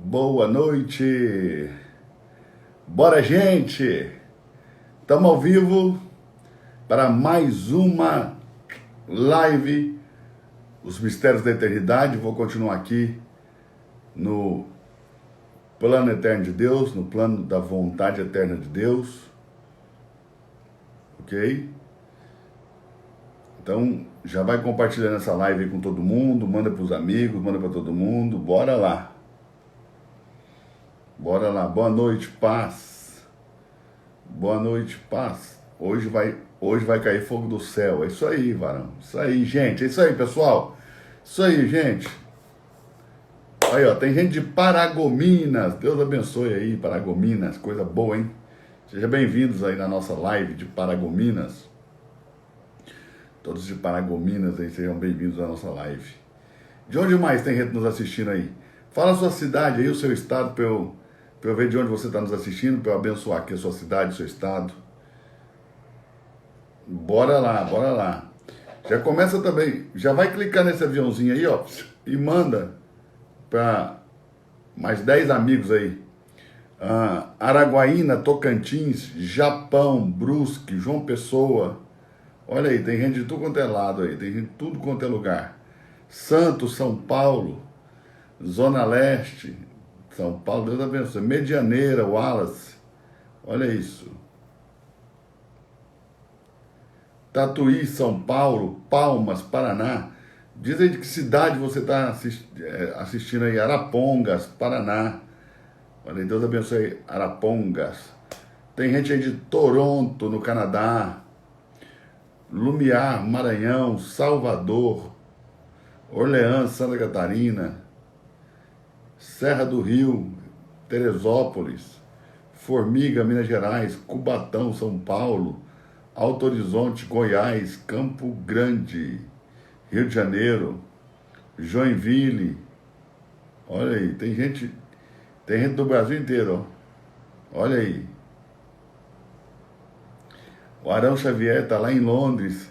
Boa noite. Bora, gente. Estamos ao vivo para mais uma live, Os Mistérios da Eternidade. Vou continuar aqui no plano eterno de Deus, no plano da vontade eterna de Deus. Ok? Então, já vai compartilhando essa live aí com todo mundo, manda para os amigos, manda para todo mundo. Bora lá. Bora lá. Boa noite, paz. Boa noite, paz. Hoje vai cair fogo do céu. É isso aí, varão. Isso aí, gente. É isso aí, pessoal. Isso aí, gente. Aí, ó, tem gente de Paragominas. Deus abençoe aí, Paragominas. Coisa boa, hein? Sejam bem-vindos aí na nossa live de Paragominas. Todos de Paragominas aí, sejam bem-vindos à nossa live. De onde mais tem gente nos assistindo aí? Fala a sua cidade aí, o seu estado, para eu ver de onde você está nos assistindo, para eu abençoar aqui a sua cidade, o seu estado. Bora lá, bora lá. Já começa também, já vai clicar nesse aviãozinho aí, ó, e manda para mais 10 amigos aí. Araguaína, Tocantins, Japão, Brusque, João Pessoa. Olha aí, tem gente de tudo quanto é lado aí, tem gente de tudo quanto é lugar. Santos, São Paulo, Zona Leste, São Paulo, Deus abençoe. Medianeira, Wallace, olha isso. Tatuí, São Paulo, Palmas, Paraná. Diz aí de que cidade você está assistindo aí. Arapongas, Paraná. Olha aí, Deus abençoe Arapongas. Tem gente aí de Toronto, no Canadá. Lumiar, Maranhão, Salvador, Orleans, Santa Catarina, Serra do Rio, Teresópolis, Formiga, Minas Gerais, Cubatão, São Paulo, Alto Horizonte, Goiás, Campo Grande, Rio de Janeiro, Joinville. Olha aí, tem gente do Brasil inteiro, ó. Olha aí. O Arão Xavier está lá em Londres,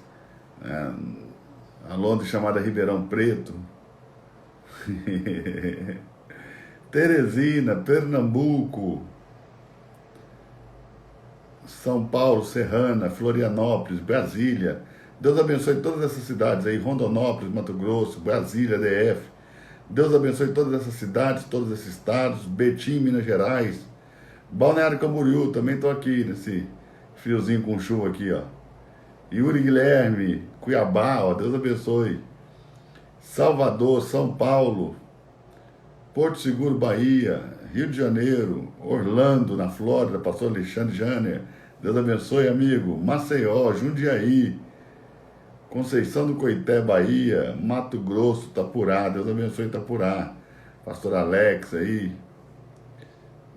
a Londres chamada Ribeirão Preto. Teresina, Pernambuco, São Paulo, Serrana, Florianópolis, Brasília. Deus abençoe todas essas cidades aí, Rondonópolis, Mato Grosso, Brasília, DF. Deus abençoe todas essas cidades, todos esses estados, Betim, Minas Gerais, Balneário Camboriú, também estou aqui nesse friozinho com chuva aqui, ó. Yuri Guilherme, Cuiabá, ó, Deus abençoe. Salvador, São Paulo, Porto Seguro, Bahia, Rio de Janeiro, Orlando, na Flórida, pastor Alexandre Janer, Deus abençoe, amigo. Maceió, Jundiaí, Conceição do Coité, Bahia, Mato Grosso, Itapurá, Deus abençoe Itapurá. Pastor Alex aí,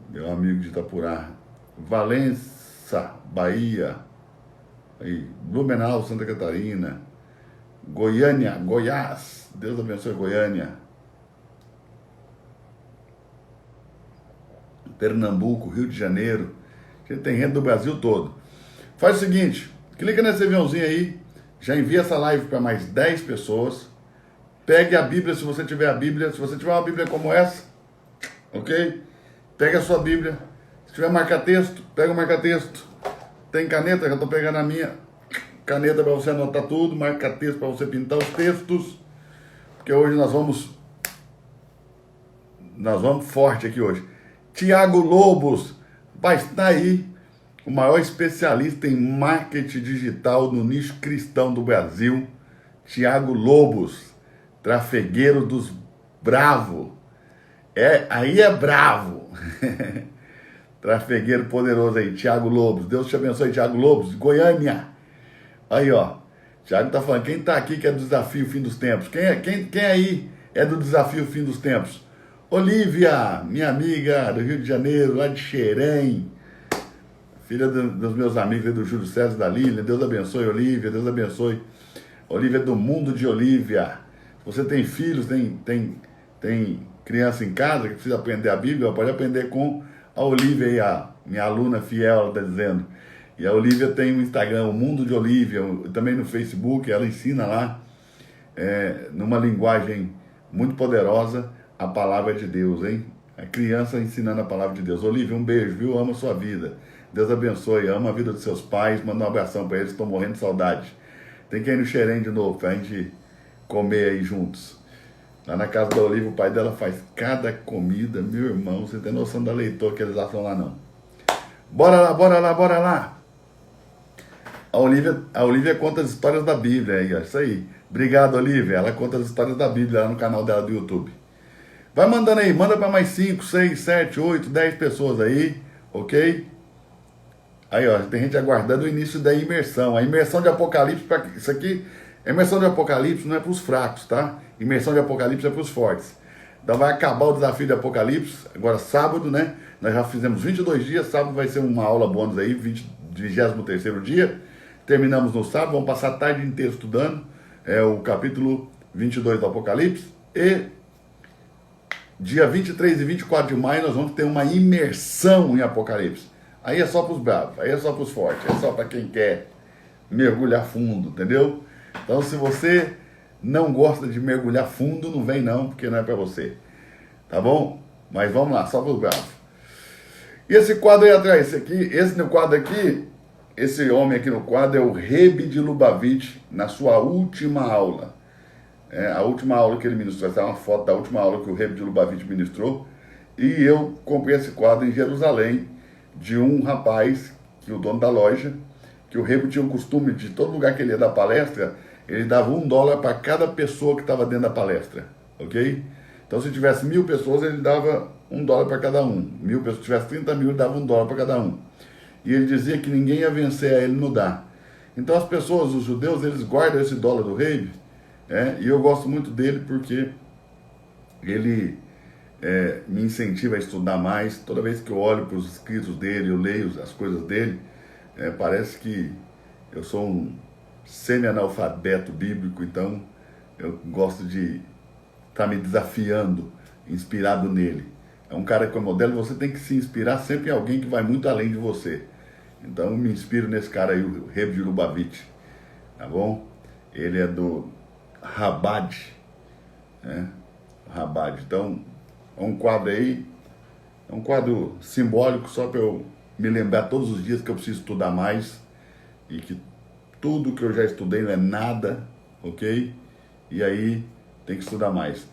meu amigo de Itapurá. Valença, Bahia, aí, Blumenau, Santa Catarina, Goiânia, Goiás, Deus abençoe Goiânia, Pernambuco, Rio de Janeiro, que tem gente do Brasil todo. Faz o seguinte, clica nesse aviãozinho aí, já envia essa live para mais 10 pessoas, pegue a Bíblia se você tiver a Bíblia, se você tiver uma Bíblia como essa, ok? Pega a sua Bíblia. Se tiver marca-texto, pega o marca-texto. Tem caneta? Já estou pegando a minha caneta para você anotar tudo. Marca-texto para você pintar os textos. Porque hoje nós vamos forte aqui hoje. Tiago Lobos vai estar aí, o maior especialista em marketing digital no nicho cristão do Brasil. Tiago Lobos, trafegueiro dos bravos. Aí é bravo. Trafegueiro poderoso aí, Tiago Lobos. Deus te abençoe, Tiago Lobos, Goiânia. Aí, ó. Tiago tá falando, quem tá aqui que é do desafio Fim dos Tempos? Quem aí é do desafio Fim dos Tempos? Olívia, minha amiga do Rio de Janeiro, lá de Xerém. Filha dos meus amigos aí do Júlio César da Lília. Deus abençoe, Olívia. Deus abençoe. Olívia do mundo de Olívia. Se você tem filhos, tem criança em casa que precisa aprender a Bíblia, pode aprender com a Olívia aí, a minha aluna fiel, ela está dizendo. E a Olívia tem um Instagram, o Mundo de Olívia, também no Facebook, ela ensina lá, numa linguagem muito poderosa, a palavra de Deus, hein? A criança ensinando a palavra de Deus. Olívia, um beijo, viu? Amo a sua vida. Deus abençoe, ama a vida dos seus pais. Manda um abração para eles, estou morrendo de saudade. Tem que ir no Xerém de novo, pra gente comer aí juntos. Lá na casa da Olívia, o pai dela faz cada comida, meu irmão, você tem noção da leitura que eles acham lá não. Bora lá, bora lá, bora lá. A Olívia conta as histórias da Bíblia aí, ó, isso aí. Obrigado, Olívia. Ela conta as histórias da Bíblia lá no canal dela do YouTube. Vai mandando aí, manda para mais 5, 6, 7, 8, 10 pessoas aí, ok? Aí, ó, tem gente aguardando o início da imersão. A imersão de Apocalipse, isso aqui, a imersão de Apocalipse não é para os fracos, tá? Imersão de Apocalipse é para os fortes. Então vai acabar o desafio de Apocalipse, agora sábado, né? Nós já fizemos 22 dias, sábado vai ser uma aula bônus aí, 23º dia. Terminamos no sábado, vamos passar a tarde inteira estudando o capítulo 22 do Apocalipse. E dia 23 e 24 de maio nós vamos ter uma imersão em Apocalipse. Aí é só para os bravos, aí é só para os fortes, é só para quem quer mergulhar fundo, entendeu? Então se você não gosta de mergulhar fundo, não vem não, porque não é para você. Tá bom? Mas vamos lá, só para os bravos. E esse quadro aí atrás, esse no quadro aqui, esse homem aqui no quadro é o Rebbe de Lubavitch, na sua última aula. A última aula que ele ministrou, essa é uma foto da última aula que o Rebbe de Lubavitch ministrou. E eu comprei esse quadro em Jerusalém, de um rapaz, que o dono da loja, que o Rebbe tinha um costume de todo lugar que ele ia dar palestra, ele dava $1 para cada pessoa que estava dentro da palestra, ok? Então se tivesse 1.000 pessoas, ele dava $1 para cada um. 1.000 pessoas, se tivesse 30 mil, ele dava $1 para cada um. E ele dizia que ninguém ia vencer a ele no dar. Então as pessoas, os judeus, eles guardam esse dólar do Rebbe, e eu gosto muito dele porque ele me incentiva a estudar mais. Toda vez que eu olho para os escritos dele, eu leio as coisas dele, parece que eu sou um semi-analfabeto bíblico, então eu gosto de estar me desafiando, inspirado nele. É um cara que é modelo, você tem que se inspirar sempre em alguém que vai muito além de você. Então eu me inspiro nesse cara aí, o Rebbe de Lubavitch, tá bom? Ele é do Chabad, né? Chabad. Então, é um quadro aí, é um quadro simbólico só para eu me lembrar todos os dias que eu preciso estudar mais e que tudo que eu já estudei não é nada, ok? E aí tem que estudar mais.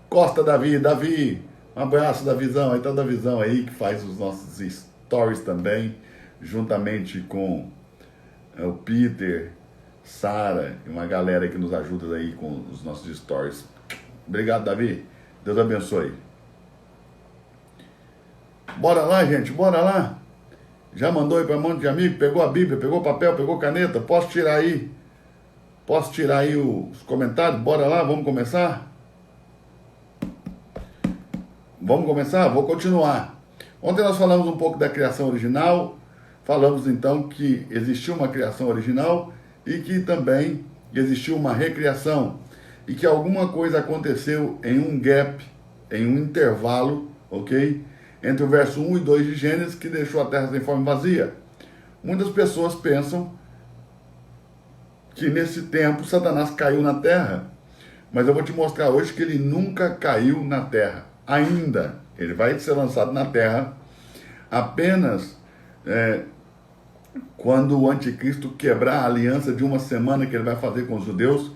Costa Davi, um abraço Davizão, aí tá o Davizão aí que faz os nossos stories também, juntamente com o Peter, Sara e uma galera que nos ajuda aí com os nossos stories. Obrigado, Davi. Deus abençoe. Bora lá, gente, bora lá. Já mandou aí para um monte de amigo, pegou a Bíblia, pegou papel, pegou caneta. Posso tirar aí os comentários? Bora lá, vamos começar? Vamos começar? Vou continuar. Ontem nós falamos um pouco da criação original. Falamos então que existiu uma criação original e que também existiu uma recriação. E que alguma coisa aconteceu em um gap, em um intervalo, ok? Entre o verso 1 e 2 de Gênesis, que deixou a terra sem forma e vazia. Muitas pessoas pensam que nesse tempo Satanás caiu na terra. Mas eu vou te mostrar hoje que ele nunca caiu na terra. Ainda. Ele vai ser lançado na terra apenas quando o anticristo quebrar a aliança de uma semana que ele vai fazer com os judeus,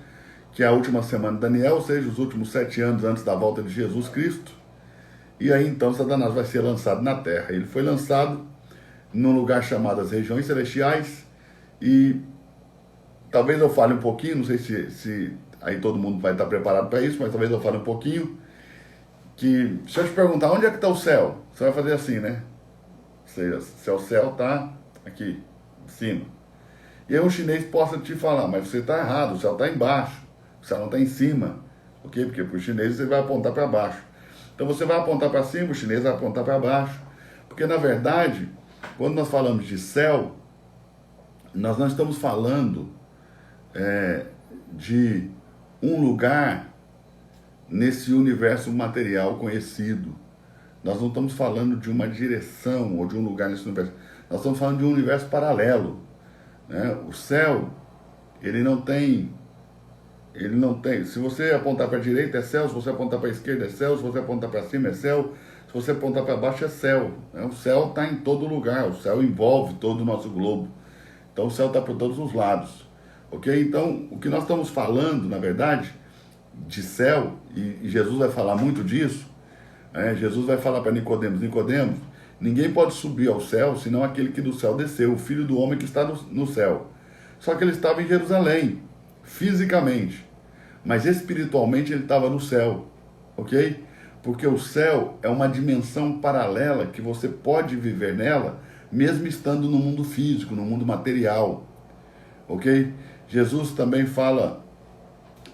que é a última semana de Daniel, ou seja, os últimos 7 anos antes da volta de Jesus Cristo. E aí então Satanás vai ser lançado na terra. Ele foi lançado num lugar chamado as regiões celestiais. E talvez eu fale um pouquinho, não sei se aí todo mundo vai estar preparado para isso, mas talvez eu fale um pouquinho. Que se eu te perguntar onde é que está o céu, você vai fazer assim, né? Ou seja, se o céu está aqui, em cima. E aí um chinês possa te falar, mas você está errado, o céu está embaixo, o céu não está em cima. Ok? Porque para o chinês você vai apontar para baixo. Então você vai apontar para cima, o chinês vai apontar para baixo. Porque na verdade, quando nós falamos de céu, nós não estamos falando de um lugar nesse universo material conhecido. Nós não estamos falando de uma direção ou de um lugar nesse universo. Nós estamos falando de um universo paralelo, né? O céu, ele não tem Ele não tem. Se você apontar para a direita é céu, se você apontar para a esquerda é céu, se você apontar para cima é céu, se você apontar para baixo é céu. O céu está em todo lugar, o céu envolve todo o nosso globo. Então o céu está por todos os lados. Ok? Então o que nós estamos falando, na verdade, de céu, e Jesus vai falar muito disso, Jesus vai falar para Nicodemos, Nicodemos, ninguém pode subir ao céu, senão aquele que do céu desceu, o Filho do homem que está no céu. Só que ele estava em Jerusalém, fisicamente, mas espiritualmente ele estava no céu, ok? Porque o céu é uma dimensão paralela que você pode viver nela, mesmo estando no mundo físico, no mundo material, ok? Jesus também fala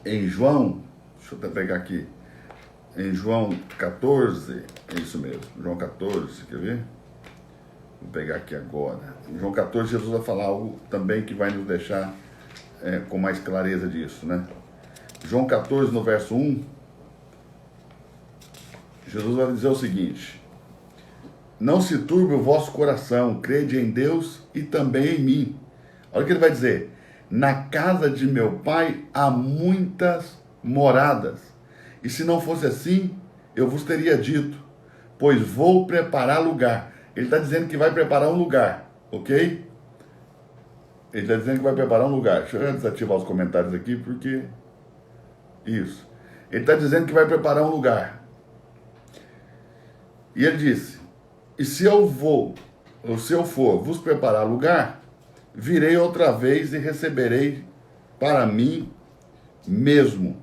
em João, deixa eu até pegar aqui, em João 14, é isso mesmo, João 14, quer ver? Vou pegar aqui agora. Em João 14, Jesus vai falar algo também que vai nos deixar com mais clareza disso, né? João 14, no verso 1, Jesus vai dizer o seguinte: não se turbe o vosso coração, crede em Deus e também em mim. Olha o que ele vai dizer: na casa de meu pai há muitas moradas, e se não fosse assim, eu vos teria dito, pois vou preparar lugar. Ele está dizendo que vai preparar um lugar, ok? Ele está dizendo que vai preparar um lugar. Deixa eu desativar os comentários aqui, porque... Isso. Ele está dizendo que vai preparar um lugar. E ele disse, e se eu vou, ou se eu for vos preparar lugar, virei outra vez e receberei para mim mesmo,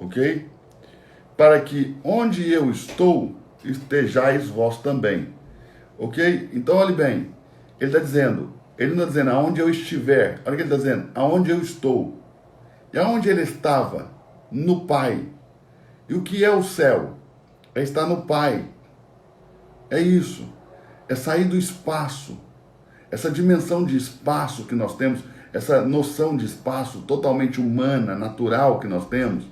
ok? Para que onde eu estou, estejais vós também. Ok? Então, olhe bem. Ele está dizendo, ele não está dizendo aonde eu estiver. Olha o que ele está dizendo, aonde eu estou. E aonde ele estava? No Pai. E o que é o céu? É estar no Pai. É isso. É sair do espaço. Essa dimensão de espaço que nós temos, essa noção de espaço totalmente humana, natural que nós temos,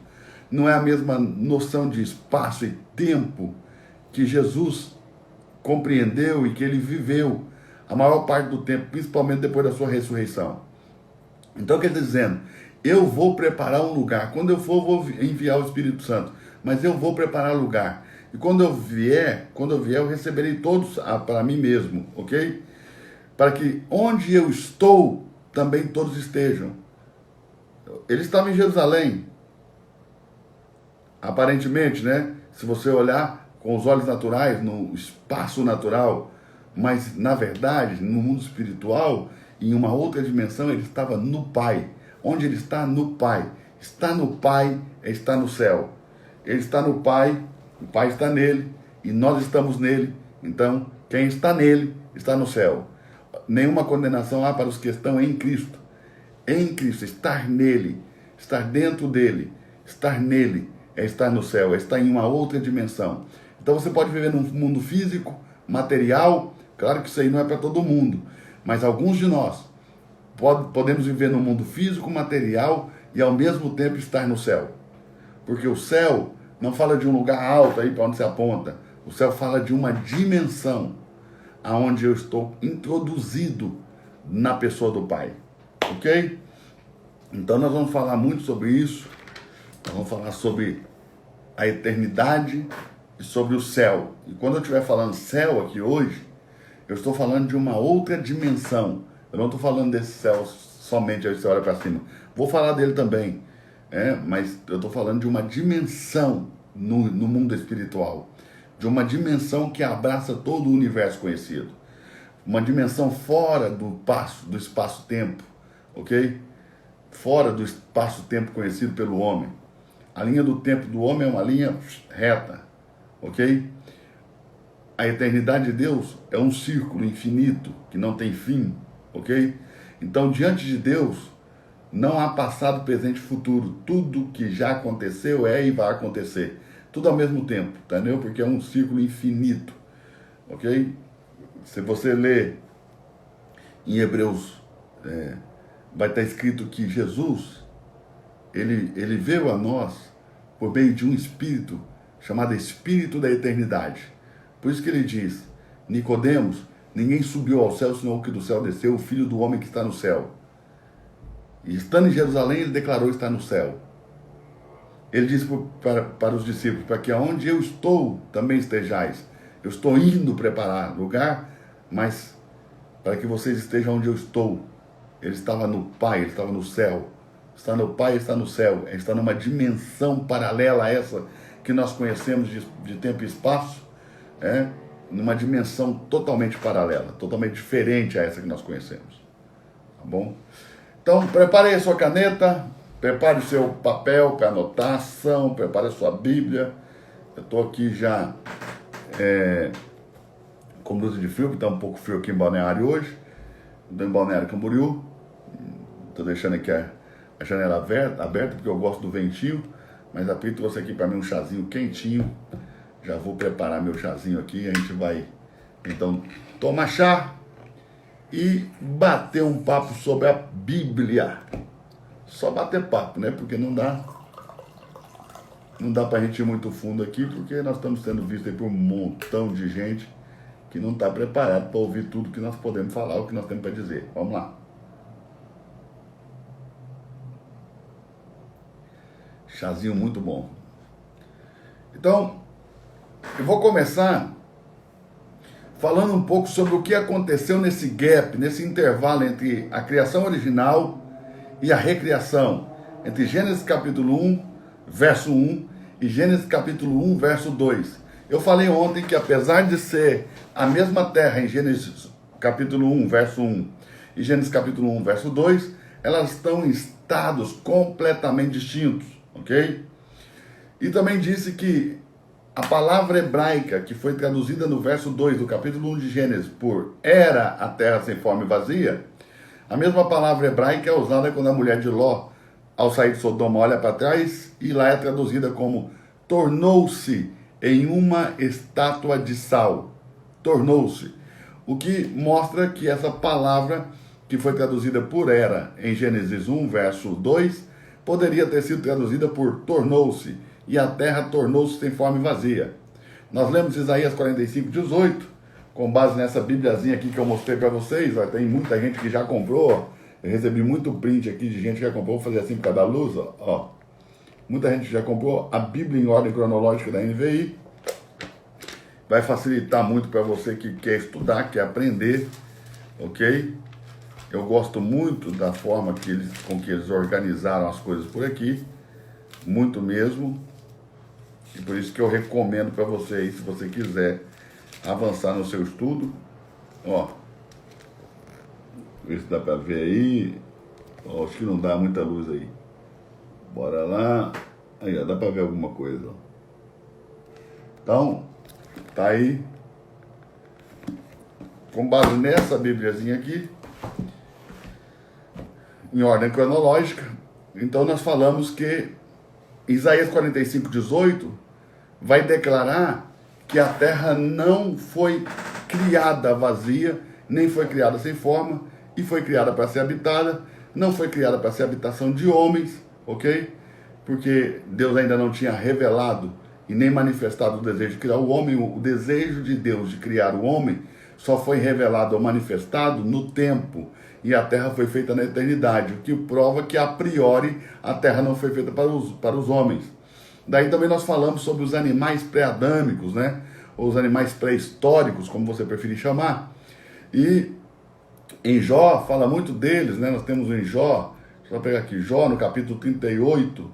não é a mesma noção de espaço e tempo que Jesus compreendeu e que ele viveu a maior parte do tempo, principalmente depois da sua ressurreição. Então o que ele está dizendo? Eu vou preparar um lugar. Quando eu for, vou enviar o Espírito Santo. Mas eu vou preparar lugar. E quando eu vier, eu receberei todos para mim mesmo, ok? Para que onde eu estou, também todos estejam. Ele estava em Jerusalém. Aparentemente, né? Se você olhar com os olhos naturais, no espaço natural, mas na verdade, no mundo espiritual, em uma outra dimensão, ele estava no Pai. Onde ele está? No Pai. Está no Pai, está no céu. Ele está no Pai, o Pai está nele, e nós estamos nele. Então, quem está nele, está no céu. Nenhuma condenação há para os que estão em Cristo. Em Cristo, estar nele, estar dentro dele, estar nele, é estar no céu, é estar em uma outra dimensão. Então você pode viver num mundo físico, material, claro que isso aí não é para todo mundo, mas alguns de nós podemos viver num mundo físico, material e ao mesmo tempo estar no céu. Porque o céu não fala de um lugar alto aí para onde você aponta, o céu fala de uma dimensão aonde eu estou introduzido na pessoa do Pai, ok? Então nós vamos falar muito sobre isso, nós vamos falar sobre a eternidade e sobre o céu. E quando eu estiver falando céu aqui hoje, eu estou falando de uma outra dimensão. Eu não estou falando desse céu somente aí você olha para cima. Vou falar dele também, mas eu estou falando de uma dimensão no mundo espiritual. De uma dimensão que abraça todo o universo conhecido. Uma dimensão fora do espaço-tempo, ok? Fora do espaço-tempo conhecido pelo homem. A linha do tempo do homem é uma linha reta, ok? A eternidade de Deus é um círculo infinito que não tem fim, ok? Então, diante de Deus, não há passado, presente e futuro. Tudo que já aconteceu é e vai acontecer. Tudo ao mesmo tempo, entendeu? Porque é um círculo infinito, ok? Se você ler em Hebreus, vai estar escrito que Jesus, ele veio a nós por meio de um Espírito, chamado Espírito da Eternidade. Por isso que ele diz, Nicodemos, ninguém subiu ao céu, senão o que do céu desceu, o Filho do homem que está no céu. E estando em Jerusalém, ele declarou estar no céu. Ele disse para os discípulos, para que aonde eu estou também estejais. Eu estou indo preparar lugar, mas para que vocês estejam onde eu estou. Ele estava no Pai, ele estava no céu. Está no Pai, está no céu. Ele está numa dimensão paralela a essa que nós conhecemos de tempo e espaço, numa dimensão totalmente paralela, totalmente diferente a essa que nós conhecemos. Tá bom? Então, prepare a sua caneta, prepare o seu papel para anotação, prepare a sua Bíblia. Eu estou aqui já com blusa de frio, porque está um pouco frio aqui em Balneário hoje. Estou em Balneário Camboriú. Estou deixando aqui a janela aberta, porque eu gosto do ventinho. Mas a Pri trouxe aqui para mim um chazinho quentinho. Já vou preparar meu chazinho aqui. A gente vai, então, tomar chá e bater um papo sobre a Bíblia. Só bater papo, né? Porque não dá pra gente ir muito fundo aqui, porque nós estamos sendo vistos aí por um montão de gente que não está preparado para ouvir tudo que nós podemos falar, o que nós temos para dizer. Vamos lá. Chazinho muito bom. Então, eu vou começar falando um pouco sobre o que aconteceu nesse gap, nesse intervalo entre a criação original e a recriação, entre Gênesis capítulo 1, verso 1 e Gênesis capítulo 1, verso 2. Eu falei ontem que apesar de ser a mesma terra em Gênesis capítulo 1, verso 1 e Gênesis capítulo 1, verso 2, elas estão em estados completamente distintos, ok? E também disse que a palavra hebraica que foi traduzida no verso 2 do capítulo 1 de Gênesis por era a terra sem forma e vazia, a mesma palavra hebraica é usada quando a mulher de Ló, ao sair de Sodoma, olha para trás e lá é traduzida como tornou-se em uma estátua de sal. Tornou-se. O que mostra que essa palavra que foi traduzida por era em Gênesis 1, verso 2, poderia ter sido traduzida por tornou-se, e a terra tornou-se sem forma e vazia. Nós lemos Isaías 45, 18, com base nessa bibliazinha aqui que eu mostrei para vocês. Ó, tem muita gente que já comprou, ó. Eu recebi muito print aqui de gente que já comprou, vou fazer assim por causa da luz, ó. Muita gente já comprou a Bíblia em ordem cronológica da NVI. Vai facilitar muito para você que quer estudar, quer aprender, ok? Eu gosto muito da forma com que eles organizaram as coisas por aqui, muito mesmo. E por isso que eu recomendo para vocês, se você quiser avançar no seu estudo, ó, ver se dá para ver aí. Ó, acho que não dá muita luz aí. Bora lá. Aí, ó, dá para ver alguma coisa. Ó. Então, tá aí. Com base nessa bibliazinha aqui, em ordem cronológica, então nós falamos que Isaías 45, 18 vai declarar que a terra não foi criada vazia, nem foi criada sem forma, e foi criada para ser habitada, não foi criada para ser habitação de homens, ok? Porque Deus ainda não tinha revelado e nem manifestado o desejo de criar o homem. O desejo de Deus de criar o homem só foi revelado ou manifestado no tempo, e a terra foi feita na eternidade, o que prova que a priori a terra não foi feita para os homens. Daí também nós falamos sobre os animais pré-adâmicos, né? Ou os animais pré-históricos, como você preferir chamar. E em Jó, fala muito deles, né? Nós temos em Jó, deixa eu pegar aqui, Jó no capítulo 38,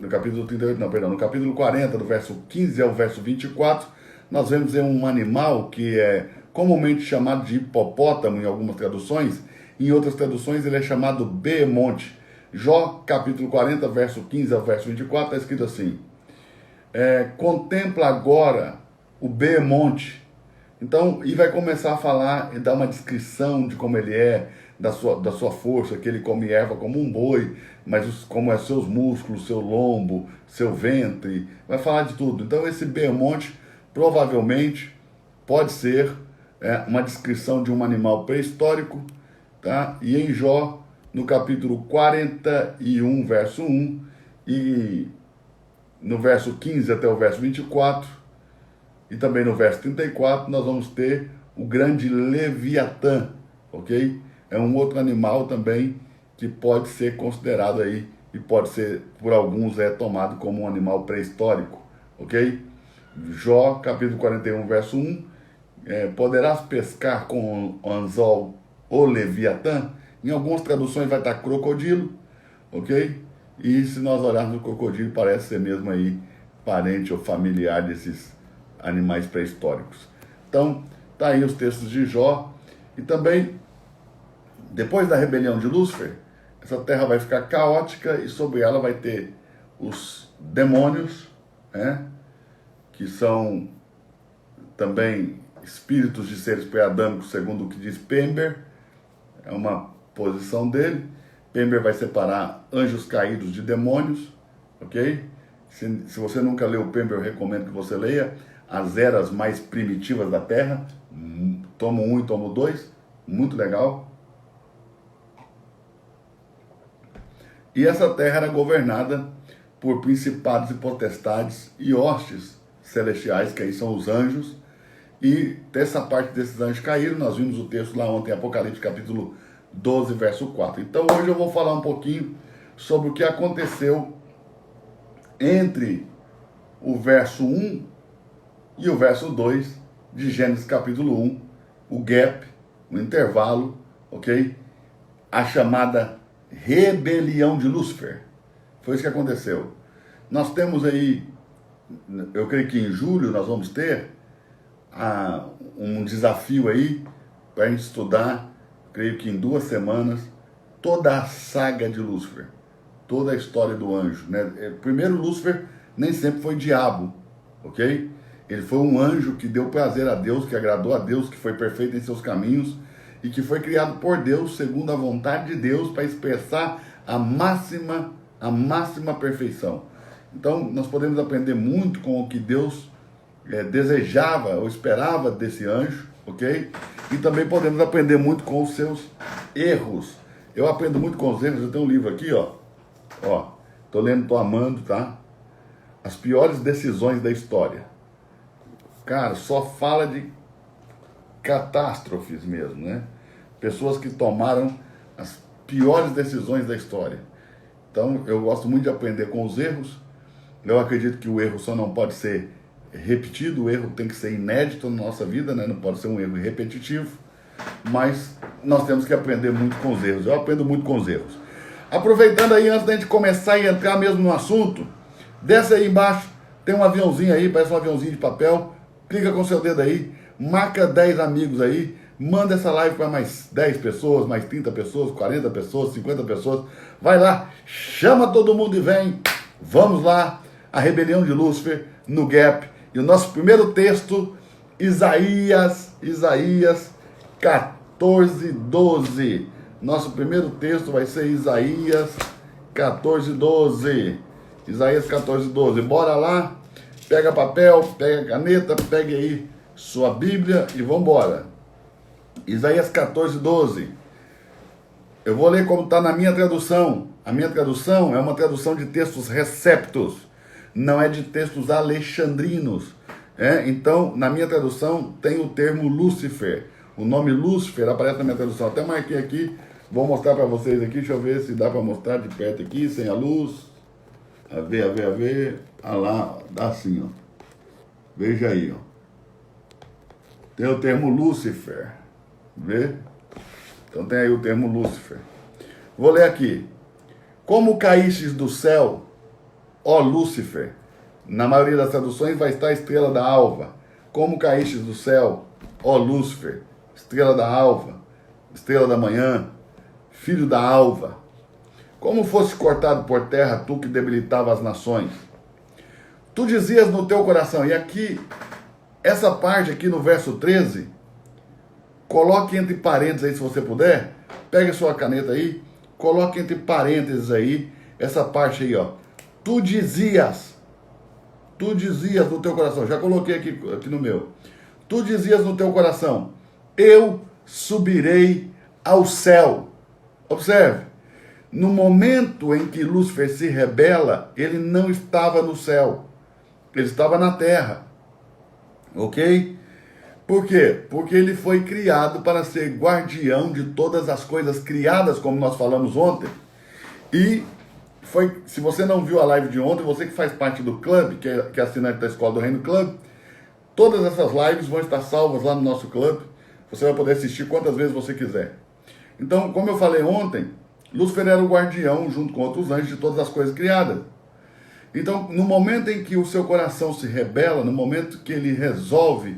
no capítulo 40, do verso 15 ao verso 24, nós vemos um animal que é comumente chamado de hipopótamo em algumas traduções, em outras traduções ele é chamado behemonte. Jó, capítulo 40, verso 15 ao verso 24, está escrito assim: contempla agora o behemonte. Então, e vai começar a falar e dar uma descrição de como ele é, da sua força, que ele come erva como um boi, mas como é seus músculos, seu lombo, seu ventre, vai falar de tudo. Então, esse behemonte provavelmente pode ser uma descrição de um animal pré-histórico, tá? E em Jó, no capítulo 41, verso 1, e no verso 15 até o verso 24, e também no verso 34, nós vamos ter o grande Leviatã, ok? É um outro animal também que pode ser considerado aí e pode ser, por alguns, tomado como um animal pré-histórico, ok? Jó, capítulo 41, verso 1, poderás pescar com o anzol o leviatã? Em algumas traduções vai estar crocodilo, ok? E se nós olharmos o crocodilo, parece ser mesmo aí parente ou familiar desses animais pré-históricos. Então, tá aí os textos de Jó. E também, depois da rebelião de Lúcifer, essa terra vai ficar caótica e sobre ela vai ter os demônios, né, que são também espíritos de seres pré-adâmicos, segundo o que diz Pember, é uma posição dele. Pember vai separar anjos caídos de demônios, ok? Se você nunca leu Pember, eu recomendo que você leia As Eras Mais Primitivas da Terra, tomo 1 e tomo 2, muito legal. E essa terra era governada por principados e potestades e hostes celestiais, que aí são os anjos, e dessa parte desses anjos caíram. Nós vimos o texto lá ontem, Apocalipse capítulo 12, verso 4. Então hoje eu vou falar um pouquinho sobre o que aconteceu entre o verso 1 e o verso 2 de Gênesis capítulo 1, o gap, o intervalo, ok? A chamada rebelião de Lúcifer. Foi isso que aconteceu. Nós temos aí, eu creio que em julho nós vamos ter um desafio aí para a gente estudar, creio que em 2 semanas, toda a saga de Lúcifer, toda a história do anjo, né? Primeiro, Lúcifer nem sempre foi diabo, ok? Ele foi um anjo que deu prazer a Deus, que agradou a Deus, que foi perfeito em seus caminhos e que foi criado por Deus segundo a vontade de Deus para expressar a máxima perfeição. Então, nós podemos aprender muito com o que Deus desejava ou esperava desse anjo, ok? E também podemos aprender muito com os seus erros. Eu aprendo muito com os erros. Eu tenho um livro aqui, ó. Tô lendo, tô amando, tá? As piores decisões da história. Cara, só fala de catástrofes mesmo, né? Pessoas que tomaram as piores decisões da história. Então, eu gosto muito de aprender com os erros. Eu acredito que o erro só não pode ser repetido, o erro tem que ser inédito na nossa vida, né? Não pode ser um erro repetitivo, mas nós temos que aprender muito com os erros. Eu aprendo muito com os erros. Aproveitando aí, antes da gente começar e entrar mesmo no assunto, desce aí embaixo, tem um aviãozinho aí, parece um aviãozinho de papel, clica com seu dedo aí, marca 10 amigos aí, manda essa live para mais 10 pessoas, mais 30 pessoas, 40 pessoas, 50 pessoas, vai lá, chama todo mundo e vem, vamos lá, a rebelião de Lúcifer no Gap. E o nosso primeiro texto, Isaías 14, 12. Nosso primeiro texto vai ser Isaías 14, 12. Isaías 14, 12. Bora lá, pega papel, pega caneta, pegue aí sua Bíblia e vamos embora. Isaías 14, 12. Eu vou ler como está na minha tradução. A minha tradução é uma tradução de textos receptos, não é de textos alexandrinos. Então, na minha tradução, tem o termo Lúcifer. O nome Lúcifer aparece na minha tradução. Até marquei aqui, vou mostrar para vocês aqui. Deixa eu ver se dá para mostrar de perto aqui, sem a luz. A ver. Ah lá, dá assim, ó. Veja aí, ó. Tem o termo Lúcifer. Vê? Então tem aí o termo Lúcifer. Vou ler aqui. Como caístes do céu, ó Lúcifer. Na maioria das traduções vai estar estrela da alva. Como caístes do céu, ó Lúcifer, estrela da alva, estrela da manhã, filho da alva. Como foste cortado por terra, tu que debilitava as nações. Tu dizias no teu coração, e aqui, essa parte aqui no verso 13, coloque entre parênteses aí se você puder, pegue sua caneta aí, coloque entre parênteses aí, essa parte aí, ó. Tu dizias no teu coração, já coloquei aqui no meu. Tu dizias no teu coração, eu subirei ao céu. Observe, no momento em que Lúcifer se rebela, ele não estava no céu, ele estava na terra, ok? Por quê? Porque ele foi criado para ser guardião de todas as coisas criadas, como nós falamos ontem, e se você não viu a live de ontem, você que faz parte do clube, que é assinante da Escola do Reino Club, todas essas lives vão estar salvas lá no nosso clube. Você vai poder assistir quantas vezes você quiser. Então, como eu falei ontem, Lúcifer era o guardião, junto com outros anjos, de todas as coisas criadas. Então, no momento em que o seu coração se rebela, no momento que ele resolve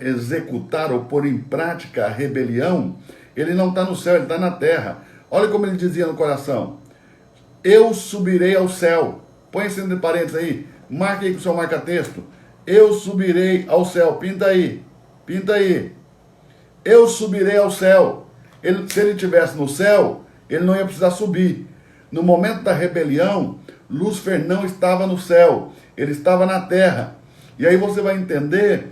executar ou pôr em prática a rebelião, ele não está no céu, ele está na terra. Olha como ele dizia no coração: eu subirei ao céu. Põe esse entre parênteses aí, marque aí com o seu marca-texto. Eu subirei ao céu. Pinta aí, pinta aí. Eu subirei ao céu. Se ele estivesse no céu, ele não ia precisar subir. No momento da rebelião, Lúcifer não estava no céu, ele estava na terra. E aí você vai entender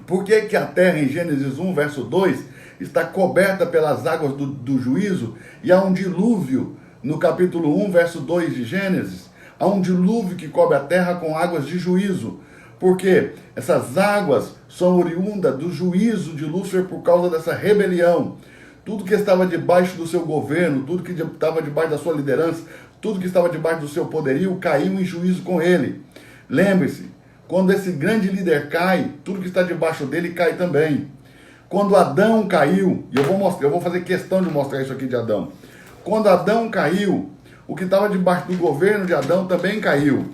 por que a terra, em Gênesis 1, verso 2, está coberta pelas águas do juízo, e há um dilúvio, no capítulo 1, verso 2 de Gênesis, há um dilúvio que cobre a terra com águas de juízo. Porque essas águas são oriundas do juízo de Lúcifer por causa dessa rebelião. Tudo que estava debaixo do seu governo, tudo que estava debaixo da sua liderança, tudo que estava debaixo do seu poderio, caiu em juízo com ele. Lembre-se, quando esse grande líder cai, tudo que está debaixo dele cai também. Quando Adão caiu, e eu vou fazer questão de mostrar isso aqui de Adão. Quando Adão caiu, o que estava debaixo do governo de Adão também caiu.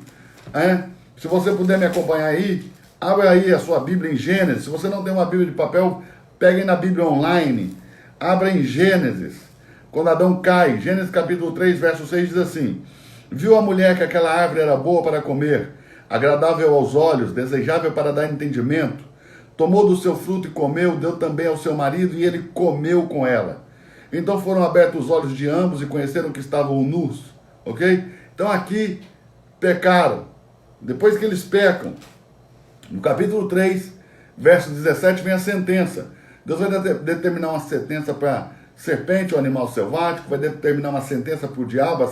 Se você puder me acompanhar aí, abra aí a sua Bíblia em Gênesis. Se você não tem uma Bíblia de papel, pegue na Bíblia online. Abra em Gênesis. Quando Adão cai, Gênesis capítulo 3, verso 6 diz assim: viu a mulher que aquela árvore era boa para comer, agradável aos olhos, desejável para dar entendimento. Tomou do seu fruto e comeu, deu também ao seu marido, e ele comeu com ela. Então foram abertos os olhos de ambos e conheceram que estavam nus. Ok? Então aqui pecaram. Depois que eles pecam, no capítulo 3, verso 17, vem a sentença. Deus vai determinar uma sentença para serpente, o animal selvático, vai determinar uma sentença para o diabo,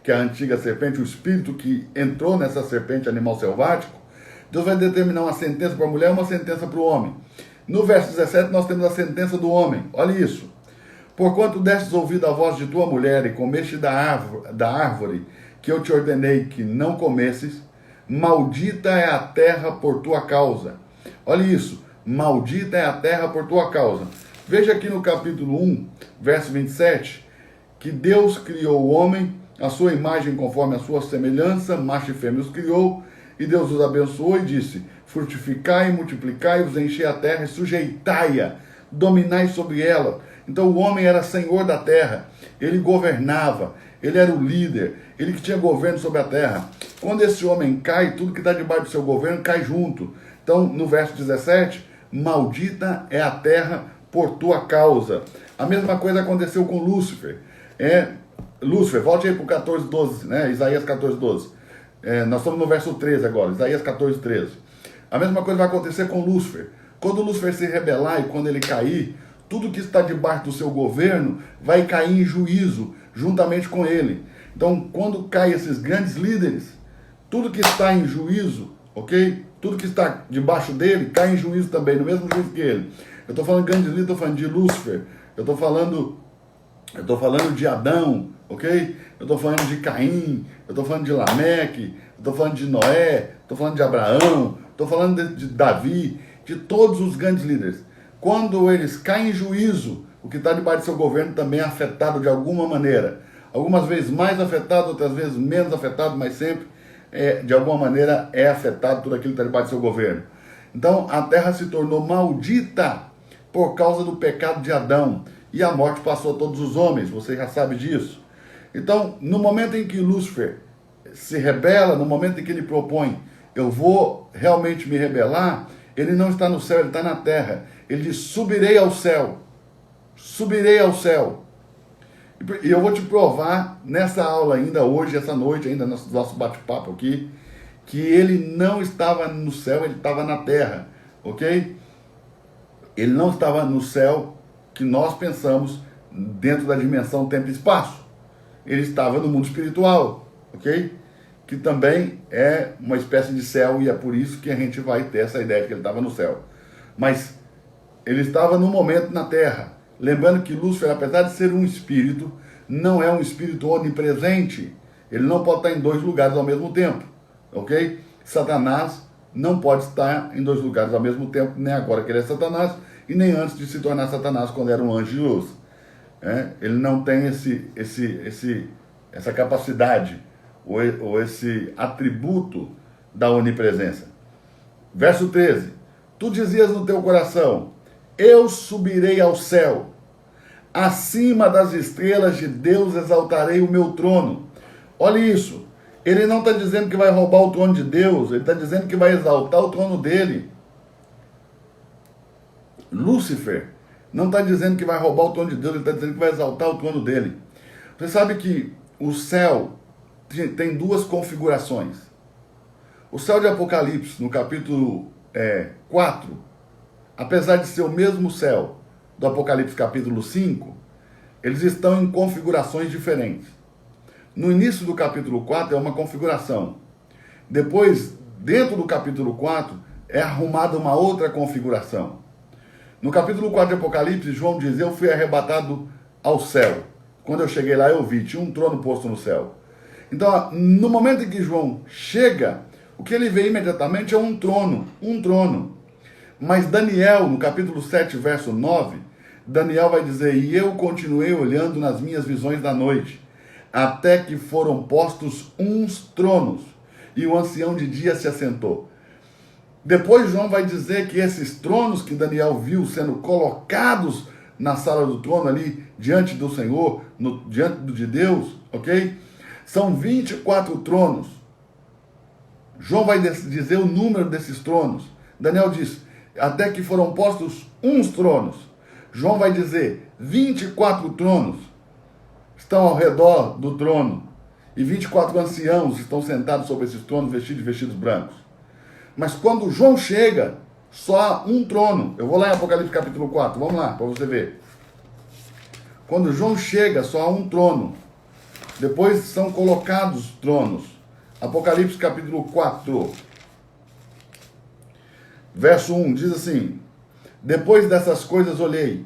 que é a antiga serpente, o espírito que entrou nessa serpente, animal selvático. Deus vai determinar uma sentença para a mulher e uma sentença para o homem. No verso 17, nós temos a sentença do homem. Olha isso. Porquanto destes ouvido a voz de tua mulher e comeste da árvore que eu te ordenei que não comesses, maldita é a terra por tua causa. Olha isso. Maldita é a terra por tua causa. Veja aqui no capítulo 1, verso 27, que Deus criou o homem, a sua imagem conforme a sua semelhança, macho e fêmea os criou, e Deus os abençoou e disse: frutificai, multiplicai, vos enchei a terra e sujeitai-a, dominai sobre ela. Então o homem era senhor da terra, ele governava, ele era o líder, ele que tinha governo sobre a terra. Quando esse homem cai, tudo que está debaixo do seu governo cai junto. Então, no verso 17, maldita é a terra por tua causa. A mesma coisa aconteceu com Lúcifer. Lúcifer, volte aí para o 14, 12, né? Isaías 14, 12. Nós estamos no verso 13 agora, Isaías 14, 13. A mesma coisa vai acontecer com Lúcifer. Quando Lúcifer se rebelar e quando ele cair, tudo que está debaixo do seu governo vai cair em juízo, juntamente com ele. Então, quando caem esses grandes líderes, tudo que está em juízo, ok? Tudo que está debaixo dele cai em juízo também, no mesmo juízo que ele. Eu estou falando de grandes líderes, estou falando de Lúcifer, eu estou falando de Adão, ok? Eu estou falando de Caim, eu estou falando de Lameque, eu estou falando de Noé, estou falando de Abraão, estou falando de Davi, de todos os grandes líderes. Quando eles caem em juízo, o que está debaixo do seu governo também é afetado de alguma maneira. Algumas vezes mais afetado, outras vezes menos afetado, mas sempre, de alguma maneira, é afetado tudo aquilo que está debaixo do seu governo. Então, a terra se tornou maldita por causa do pecado de Adão. E a morte passou a todos os homens, você já sabe disso. Então, no momento em que Lúcifer se rebela, no momento em que ele propõe, eu vou realmente me rebelar, ele não está no céu, ele está na terra. Ele diz: subirei ao céu, subirei ao céu. E eu vou te provar nessa aula ainda, hoje, essa noite, ainda no nosso bate-papo aqui, que ele não estava no céu, ele estava na terra, ok? Ele não estava no céu que nós pensamos dentro da dimensão tempo e espaço. Ele estava no mundo espiritual, ok? Que também é uma espécie de céu, e é por isso que a gente vai ter essa ideia de que ele estava no céu. Mas ele estava no momento na terra. Lembrando que Lúcifer, apesar de ser um espírito, não é um espírito onipresente. Ele não pode estar em dois lugares ao mesmo tempo, ok? Satanás não pode estar em dois lugares ao mesmo tempo, nem agora que ele é Satanás, e nem antes de se tornar Satanás, quando era um anjo de luz. Ele não tem essa capacidade, ou esse atributo da onipresença. Verso 13. Tu dizias no teu coração, eu subirei ao céu, acima das estrelas de Deus exaltarei o meu trono. Olha isso, ele não está dizendo que vai roubar o trono de Deus, ele está dizendo que vai exaltar o trono dele. Lúcifer não está dizendo que vai roubar o trono de Deus, ele está dizendo que vai exaltar o trono dele. Você sabe que o céu tem duas configurações. O céu de Apocalipse, no capítulo 4, apesar de ser o mesmo céu do Apocalipse capítulo 5, eles estão em configurações diferentes. No início do capítulo 4 é uma configuração. Depois, dentro do capítulo 4, é arrumada uma outra configuração. No capítulo 4 de Apocalipse, João diz, eu fui arrebatado ao céu. Quando eu cheguei lá, eu vi, tinha um trono posto no céu. Então, no momento em que João chega, o que ele vê imediatamente é um trono. Mas Daniel, no capítulo 7, verso 9, Daniel vai dizer, e eu continuei olhando nas minhas visões da noite, até que foram postos uns tronos, e o ancião de dia se assentou. Depois João vai dizer que esses tronos que Daniel viu sendo colocados na sala do trono ali, diante do Senhor, diante de Deus, ok? São 24 tronos. João vai dizer o número desses tronos. Daniel diz, até que foram postos uns tronos. João vai dizer, 24 tronos estão ao redor do trono. E 24 anciãos estão sentados sobre esses tronos, vestidos de vestidos brancos. Mas quando João chega, só há um trono. Eu vou lá em Apocalipse capítulo 4, vamos lá, para você ver. Quando João chega, só há um trono. Depois são colocados tronos. Apocalipse capítulo 4, verso 1, diz assim, depois dessas coisas olhei,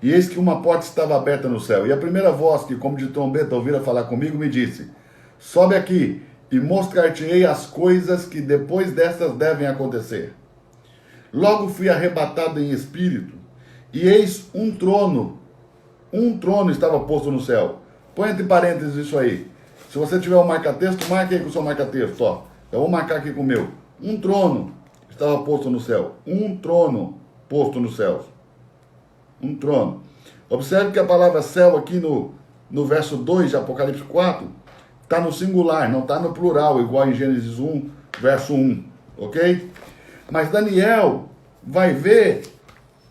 e eis que uma porta estava aberta no céu. E a primeira voz que, como de trombeta, ouvira falar comigo, me disse, sobe aqui, e mostrar-te-ei as coisas que depois dessas devem acontecer. Logo fui arrebatado em espírito, e eis um trono estava posto no céu. Põe entre parênteses isso aí. Se você tiver um marca-texto, marque aí com o seu marca-texto, ó. Eu vou marcar aqui com o meu. Um trono estava posto no céu. Um trono posto nos céus. Um trono. Observe que a palavra céu aqui no verso 2 de Apocalipse 4 está no singular, não está no plural, igual em Gênesis 1, verso 1, ok? Mas Daniel vai ver,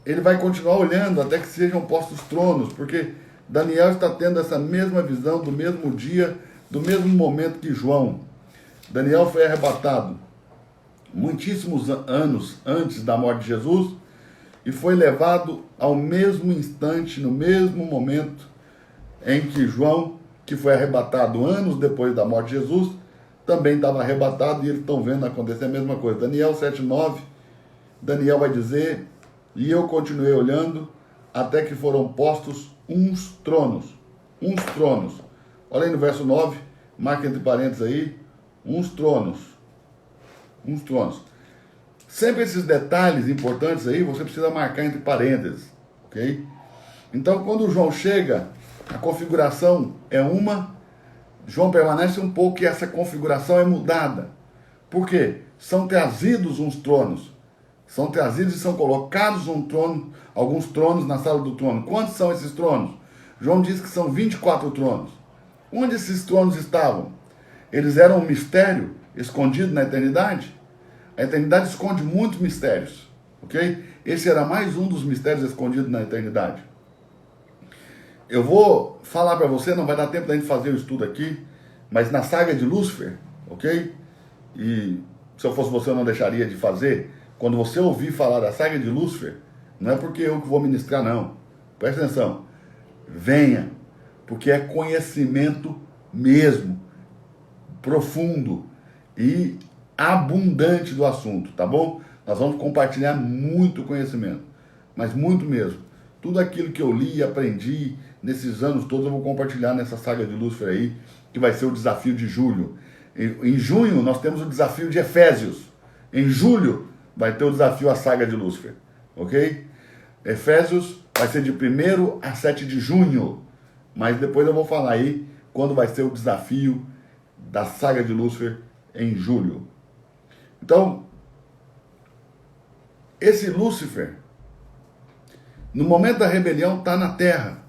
ele vai continuar olhando até que sejam postos tronos, porque Daniel está tendo essa mesma visão do mesmo dia, do mesmo momento que João. Daniel foi arrebatado muitíssimos anos antes da morte de Jesus e foi levado ao mesmo instante, no mesmo momento em que João, que foi arrebatado anos depois da morte de Jesus, também estava arrebatado, e eles estão vendo acontecer a mesma coisa. Daniel 7,9, Daniel vai dizer, e eu continuei olhando, até que foram postos uns tronos. Olha aí no verso 9, marca entre parênteses aí, uns tronos. Sempre esses detalhes importantes aí, você precisa marcar entre parênteses, ok? Então, quando João chega, a configuração é uma, João permanece um pouco e essa configuração é mudada. Por quê? São trazidos uns tronos. São trazidos e são colocados alguns tronos na sala do trono. Quantos são esses tronos? João diz que são 24 tronos. Onde esses tronos estavam? Eles eram um mistério escondido na eternidade? A eternidade esconde muitos mistérios, ok? Esse era mais um dos mistérios escondidos na eternidade. Eu vou falar para você, não vai dar tempo da gente fazer o estudo aqui, mas na saga de Lúcifer, ok? E se eu fosse você, eu não deixaria de fazer. Quando você ouvir falar da saga de Lúcifer, não é porque eu que vou ministrar, não. Presta atenção. Venha, porque é conhecimento mesmo, profundo e abundante do assunto, tá bom? Nós vamos compartilhar muito conhecimento, mas muito mesmo. Tudo aquilo que eu li e aprendi nesses anos todos eu vou compartilhar nessa saga de Lúcifer aí, que vai ser o desafio de julho. Em junho nós temos o desafio de Efésios. Em julho vai ter o desafio a saga de Lúcifer, ok? Efésios vai ser de 1º a 7 de junho, mas depois eu vou falar aí quando vai ser o desafio da saga de Lúcifer em julho. Então, esse Lúcifer, no momento da rebelião, está na terra.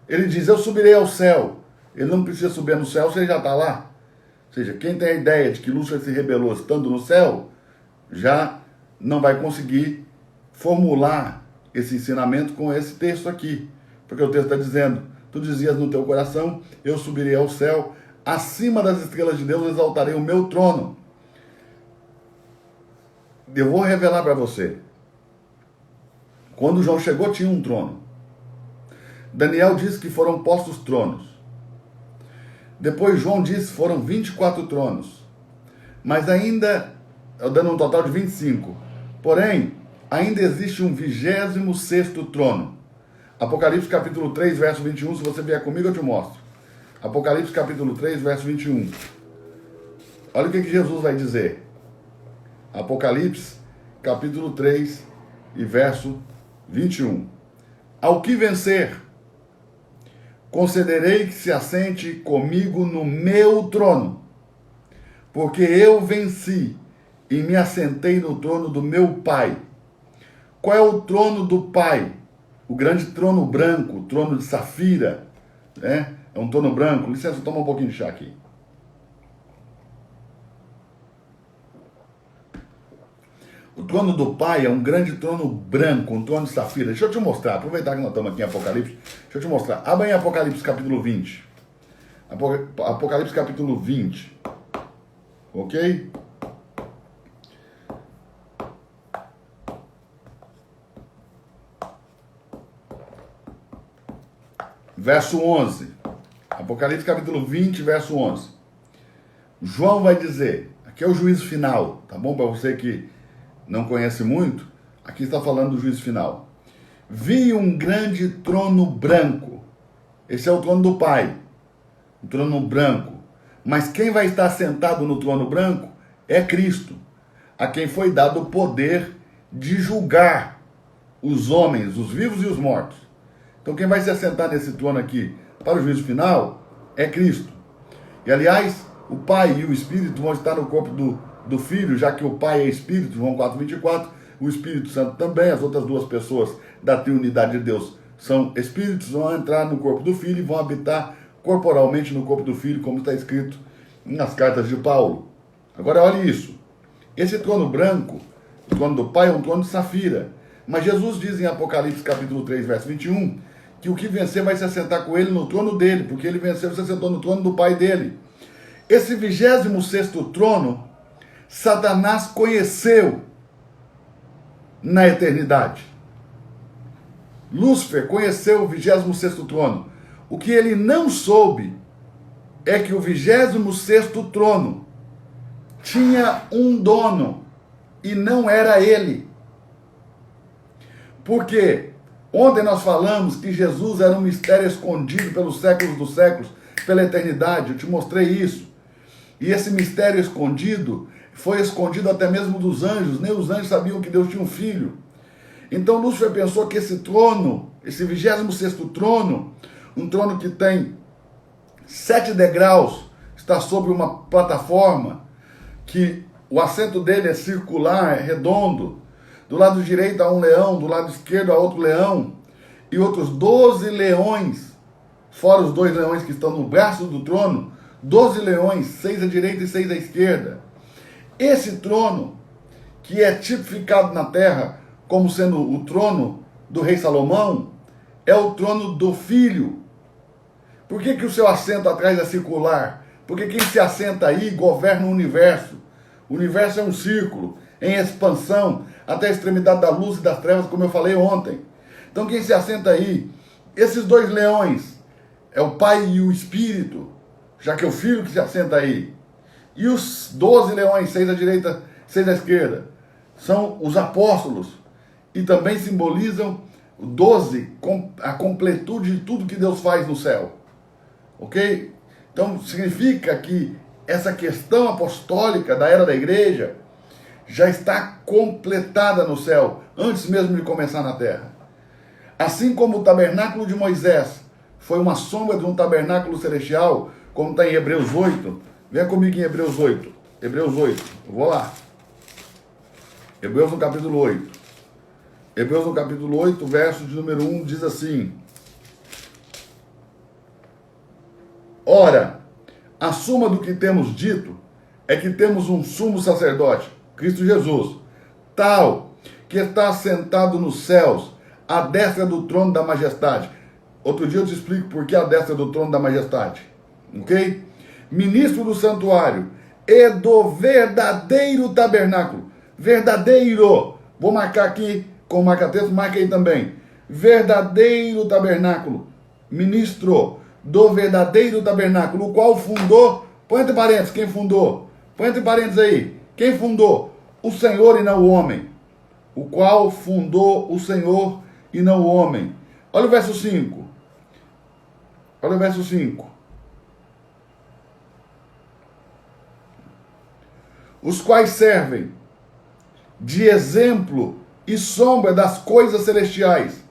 Ele diz, eu subirei ao céu. Ele não precisa subir no céu se ele já está lá. Ou seja, quem tem a ideia de que Lúcifer se rebelou estando no céu, já não vai conseguir formular esse ensinamento com esse texto aqui. Porque o texto está dizendo, tu dizias no teu coração, eu subirei ao céu, acima das estrelas de Deus exaltarei o meu trono. Eu vou revelar para você. Quando João chegou, tinha um trono. Daniel disse que foram postos tronos. Depois João disse que foram 24 tronos. Mas ainda, dando um total de 25. Porém, ainda existe um 26º trono. Apocalipse capítulo 3, verso 21. Se você vier comigo, eu te mostro. Apocalipse capítulo 3, verso 21. Olha o que Jesus vai dizer. Apocalipse capítulo 3 e verso 21. Ao que vencer, concederei que se assente comigo no meu trono, porque eu venci e me assentei no trono do meu Pai. Qual é o trono do Pai? O grande trono branco, o trono de safira, né? É um trono branco. Licença, toma um pouquinho de chá aqui. O trono do Pai é um grande trono branco, um trono de safira. Deixa eu te mostrar, aproveitar que nós estamos aqui em Apocalipse, deixa eu te mostrar. Abra em Apocalipse capítulo 20. Apocalipse capítulo 20. Ok? Verso 11. Apocalipse capítulo 20, verso 11. João vai dizer, aqui é o juízo final, tá bom? Para você que não conhece muito, aqui está falando do juízo final. Vi um grande trono branco. Esse é o trono do Pai. O trono branco. Mas quem vai estar sentado no trono branco é Cristo, a quem foi dado o poder de julgar os homens, os vivos e os mortos. Então quem vai se assentar nesse trono aqui para o juízo final é Cristo. E aliás, o Pai e o Espírito vão estar no corpo do Filho, já que o Pai é Espírito, João 4:24, o Espírito Santo também, as outras duas pessoas da Trindade de Deus são Espíritos, vão entrar no corpo do Filho e vão habitar corporalmente no corpo do Filho, como está escrito nas cartas de Paulo. Agora olhe isso, esse trono branco, o trono do Pai é um trono de safira, mas Jesus diz em Apocalipse capítulo 3, verso 21, que o que vencer vai se assentar com ele no trono dele, porque ele venceu e se assentou no trono do Pai dele. Esse 26º trono, Satanás conheceu na eternidade. Lúcifer conheceu o 26º trono. O que ele não soube é que o 26º trono tinha um dono e não era ele. Porque ontem nós falamos que Jesus era um mistério escondido pelos séculos dos séculos, pela eternidade. Eu te mostrei isso. E esse mistério escondido foi escondido até mesmo dos anjos. Nem os anjos sabiam que Deus tinha um filho. Então Lúcifer pensou que esse trono, esse 26º trono, um trono que tem 7 degraus, está sobre uma plataforma, que o assento dele é circular, é redondo. Do lado direito há um leão, do lado esquerdo há outro leão, e outros 12 leões, fora os 2 leões que estão no braço do trono, 12 leões, 6 à direita e 6 à esquerda. Esse trono, que é tipificado na terra como sendo o trono do rei Salomão, é o trono do Filho. Por que o seu assento atrás é circular? Porque quem se assenta aí governa o universo. O universo é um círculo, em expansão, até a extremidade da luz e das trevas, como eu falei ontem. Então quem se assenta aí, esses 2 leões, é o Pai e o Espírito, já que é o Filho que se assenta aí. E os 12 leões, 6 à direita, 6 à esquerda, são os apóstolos, e também simbolizam O 12, a completude de tudo que Deus faz no céu. Ok? Então, significa que essa questão apostólica da era da igreja já está completada no céu, antes mesmo de começar na terra. Assim como o tabernáculo de Moisés foi uma sombra de um tabernáculo celestial, como está em Hebreus 8. Venha comigo em Hebreus 8. Hebreus 8. Eu vou lá. Hebreus no capítulo 8. Hebreus no capítulo 8, verso de número 1, diz assim: Ora, a suma do que temos dito é que temos um sumo sacerdote, Cristo Jesus, tal que está assentado nos céus, à destra do trono da majestade. Outro dia eu te explico por que a destra do trono da majestade. Ok? Ministro do santuário e do verdadeiro tabernáculo. Verdadeiro. Vou marcar aqui com o marca-texto, marca aí também. Verdadeiro tabernáculo. Ministro do verdadeiro tabernáculo, o qual fundou. Põe entre parênteses, quem fundou? Põe entre parênteses aí. Quem fundou? O Senhor e não o homem. O qual fundou o Senhor e não o homem. Olha o verso 5. Olha o verso 5. Os quais servem de exemplo e sombra das coisas celestiais.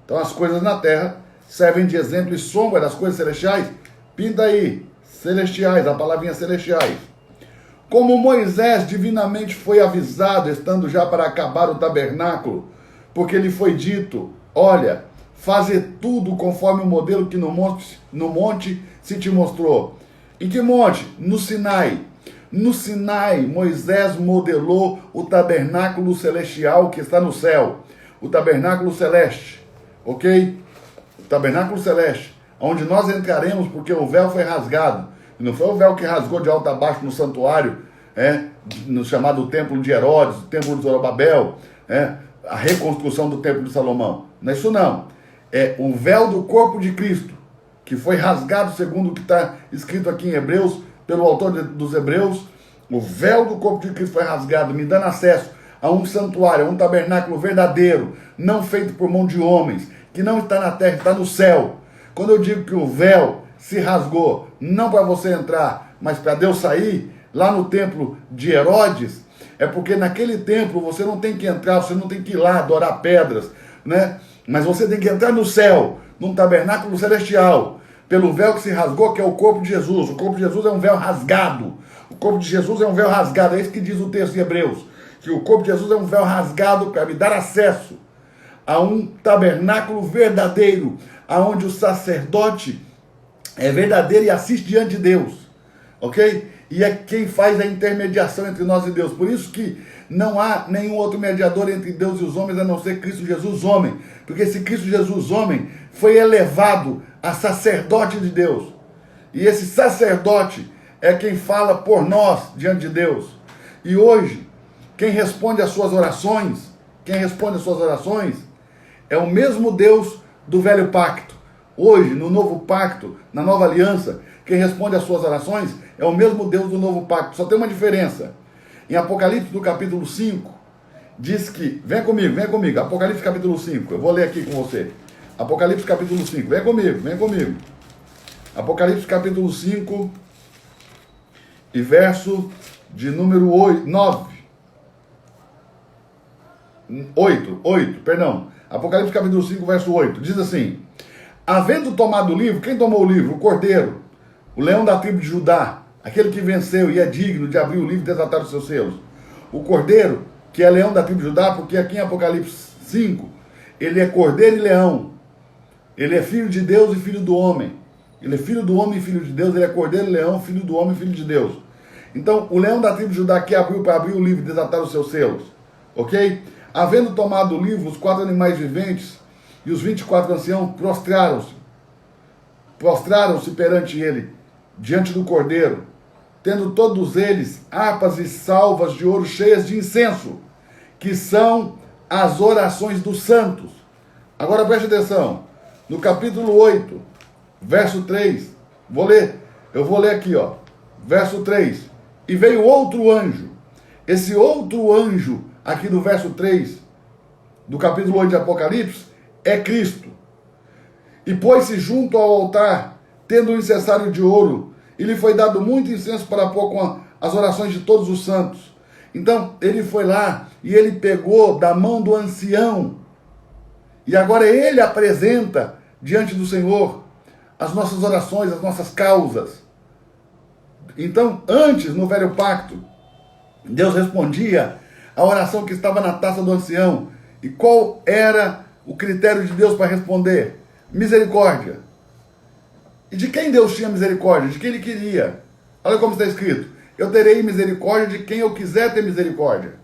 Então as coisas na terra servem de exemplo e sombra das coisas celestiais. Pinta aí, celestiais, a palavrinha celestiais. Como Moisés divinamente foi avisado, estando já para acabar o tabernáculo, porque lhe foi dito, olha, fazer tudo conforme o modelo que no monte se te mostrou. Em que monte? No Sinai. No Sinai, Moisés modelou o tabernáculo celestial que está no céu. O tabernáculo celeste. Ok? O tabernáculo celeste. Onde nós entraremos porque o véu foi rasgado. Não foi o véu que rasgou de alto a baixo no santuário, no chamado templo de Herodes, o templo de Zorobabel, a reconstrução do templo de Salomão. Não é isso não. É o véu do corpo de Cristo, que foi rasgado segundo o que está escrito aqui em Hebreus, pelo autor dos Hebreus. O véu do corpo de Cristo foi rasgado, me dando acesso a um santuário, a um tabernáculo verdadeiro, não feito por mão de homens, que não está na terra, está no céu. Quando eu digo que o véu se rasgou, não para você entrar, mas para Deus sair, lá no templo de Herodes, é porque naquele templo você não tem que entrar, você não tem que ir lá adorar pedras, né? Mas você tem que entrar no céu, num tabernáculo celestial, pelo véu que se rasgou, que é o corpo de Jesus. O corpo de Jesus é um véu rasgado. O corpo de Jesus é um véu rasgado. É isso que diz o texto de Hebreus. Que o corpo de Jesus é um véu rasgado para me dar acesso a um tabernáculo verdadeiro, aonde o sacerdote é verdadeiro e assiste diante de Deus. Ok? E é quem faz a intermediação entre nós e Deus. Por isso que não há nenhum outro mediador entre Deus e os homens, a não ser Cristo Jesus, homem. Porque esse Cristo Jesus, homem, foi elevado a sacerdote de Deus. E esse sacerdote é quem fala por nós diante de Deus. E hoje, quem responde às suas orações, é o mesmo Deus do velho pacto. Hoje, no novo pacto, na nova aliança, quem responde às suas orações é o mesmo Deus do novo pacto. Só tem uma diferença. Em Apocalipse, do capítulo 5, diz que... Vem comigo. Apocalipse, capítulo 5. Eu vou ler aqui com você. Apocalipse, capítulo 5. Vem comigo. Apocalipse, capítulo 5, e verso de número 8, perdão. Apocalipse, capítulo 5, verso 8. Diz assim: havendo tomado o livro, quem tomou o livro? O Cordeiro, o leão da tribo de Judá, aquele que venceu e é digno de abrir o livro e desatar os seus selos. O Cordeiro, que é leão da tribo de Judá, porque aqui em Apocalipse 5, ele é cordeiro e leão. Ele é filho de Deus e filho do homem. Ele é filho do homem e filho de Deus. Ele é cordeiro e leão, filho do homem e filho de Deus. Então, o leão da tribo de Judá que abriu para abrir o livro e desatar os seus selos. Ok? Havendo tomado o livro, os 4 animais viventes e os 24 anciãos prostraram-se perante ele, diante do Cordeiro, tendo todos eles harpas e salvas de ouro cheias de incenso, que são as orações dos santos. Agora preste atenção, no capítulo 8, verso 3, eu vou ler aqui, verso 3, e veio outro anjo. Esse outro anjo, aqui do verso 3, do capítulo 8 de Apocalipse, é Cristo. E pôs-se junto ao altar, tendo um incensário de ouro, e lhe foi dado muito incenso para pôr com as orações de todos os santos. Então, ele foi lá e ele pegou da mão do ancião, e agora ele apresenta diante do Senhor as nossas orações, as nossas causas. Então, antes, no velho pacto, Deus respondia a oração que estava na taça do ancião. E qual era o critério de Deus para responder? Misericórdia. E de quem Deus tinha misericórdia? De quem ele queria. Olha como está escrito: eu terei misericórdia de quem eu quiser ter misericórdia.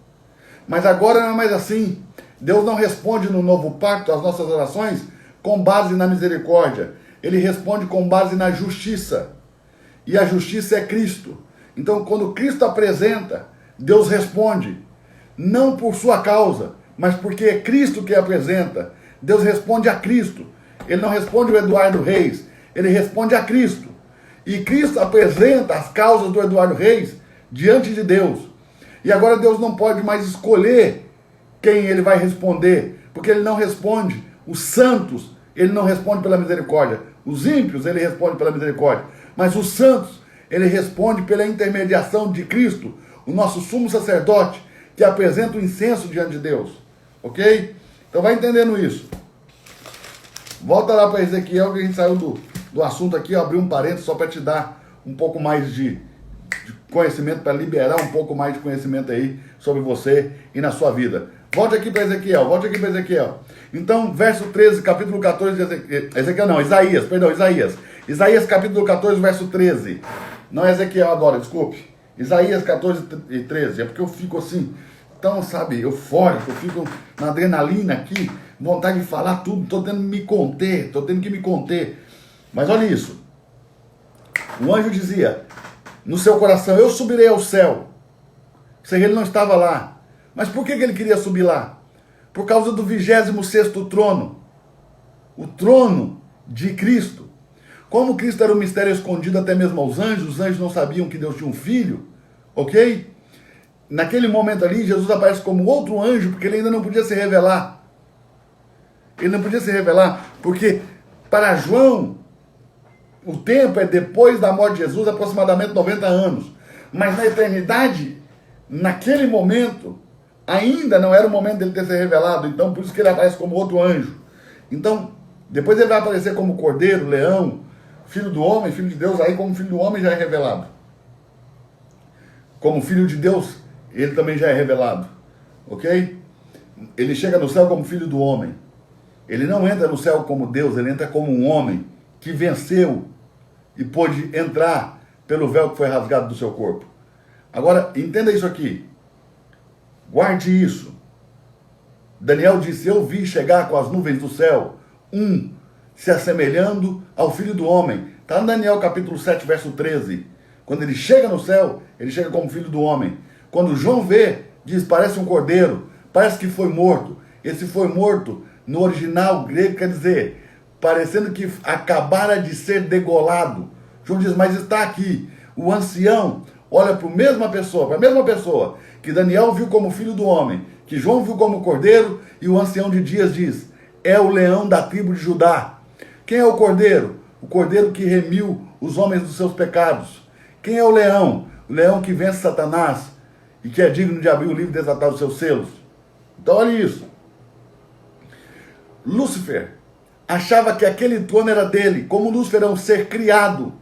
Mas agora não é mais assim. Deus não responde no novo pacto às nossas orações com base na misericórdia. Ele responde com base na justiça. E a justiça é Cristo. Então, quando Cristo apresenta, Deus responde. Não por sua causa, mas porque é Cristo que apresenta. Deus responde a Cristo. Ele não responde o Eduardo Reis. Ele responde a Cristo. E Cristo apresenta as causas do Eduardo Reis diante de Deus. E agora Deus não pode mais escolher quem ele vai responder, porque ele não responde. Os santos, ele não responde pela misericórdia. Os ímpios, ele responde pela misericórdia. Mas os santos, ele responde pela intermediação de Cristo, o nosso sumo sacerdote, que apresenta o incenso diante de Deus. Ok? Então vai entendendo isso. Volta lá para Ezequiel, que a gente saiu do assunto aqui, eu abri um parênteses só para te dar um pouco mais de conhecimento, para liberar um pouco mais de conhecimento aí sobre você e na sua vida. Volte aqui para Ezequiel, Então, verso 13, capítulo 14 de Isaías. Isaías capítulo 14, verso 13. Não é Ezequiel agora, desculpe. Isaías 14 e 13. É porque eu fico assim, tão, sabe, eufórico, eu fico na adrenalina aqui, vontade de falar tudo, estou tendo que me conter. Mas olha isso. O anjo dizia no seu coração: eu subirei ao céu. Ou seja, ele não estava lá. Mas por que ele queria subir lá? Por causa do 26º trono. O trono de Cristo. Como Cristo era um mistério escondido até mesmo aos anjos, os anjos não sabiam que Deus tinha um filho, ok? Naquele momento ali, Jesus aparece como outro anjo, porque ele ainda não podia se revelar. Ele não podia se revelar, porque para João, o tempo é depois da morte de Jesus, aproximadamente 90 anos. Mas na eternidade, naquele momento, ainda não era o momento dele ter se revelado. Então, por isso que ele aparece como outro anjo. Então, depois ele vai aparecer como cordeiro, leão, filho do homem, filho de Deus. Aí, como filho do homem, já é revelado. Como filho de Deus, ele também já é revelado. Ok? Ele chega no céu como filho do homem. Ele não entra no céu como Deus, ele entra como um homem que venceu e pôde entrar pelo véu que foi rasgado do seu corpo. Agora, entenda isso aqui. Guarde isso. Daniel disse: eu vi chegar com as nuvens do céu se assemelhando ao Filho do Homem. Está em Daniel capítulo 7, verso 13. Quando ele chega no céu, ele chega como Filho do Homem. Quando João vê, diz: parece um cordeiro, parece que foi morto. Esse foi morto, no original grego, quer dizer, parecendo que acabara de ser degolado. João diz: mas está aqui. O ancião olha para a mesma pessoa que Daniel viu como Filho do Homem, que João viu como cordeiro, e o ancião de dias diz: é o leão da tribo de Judá. Quem é o cordeiro? O cordeiro que remiu os homens dos seus pecados. Quem é o leão? O leão que vence Satanás e que é digno de abrir o livro e desatar os seus selos. Então olha isso. Lúcifer achava que aquele trono era dele. Como Lúcifer é um ser criado,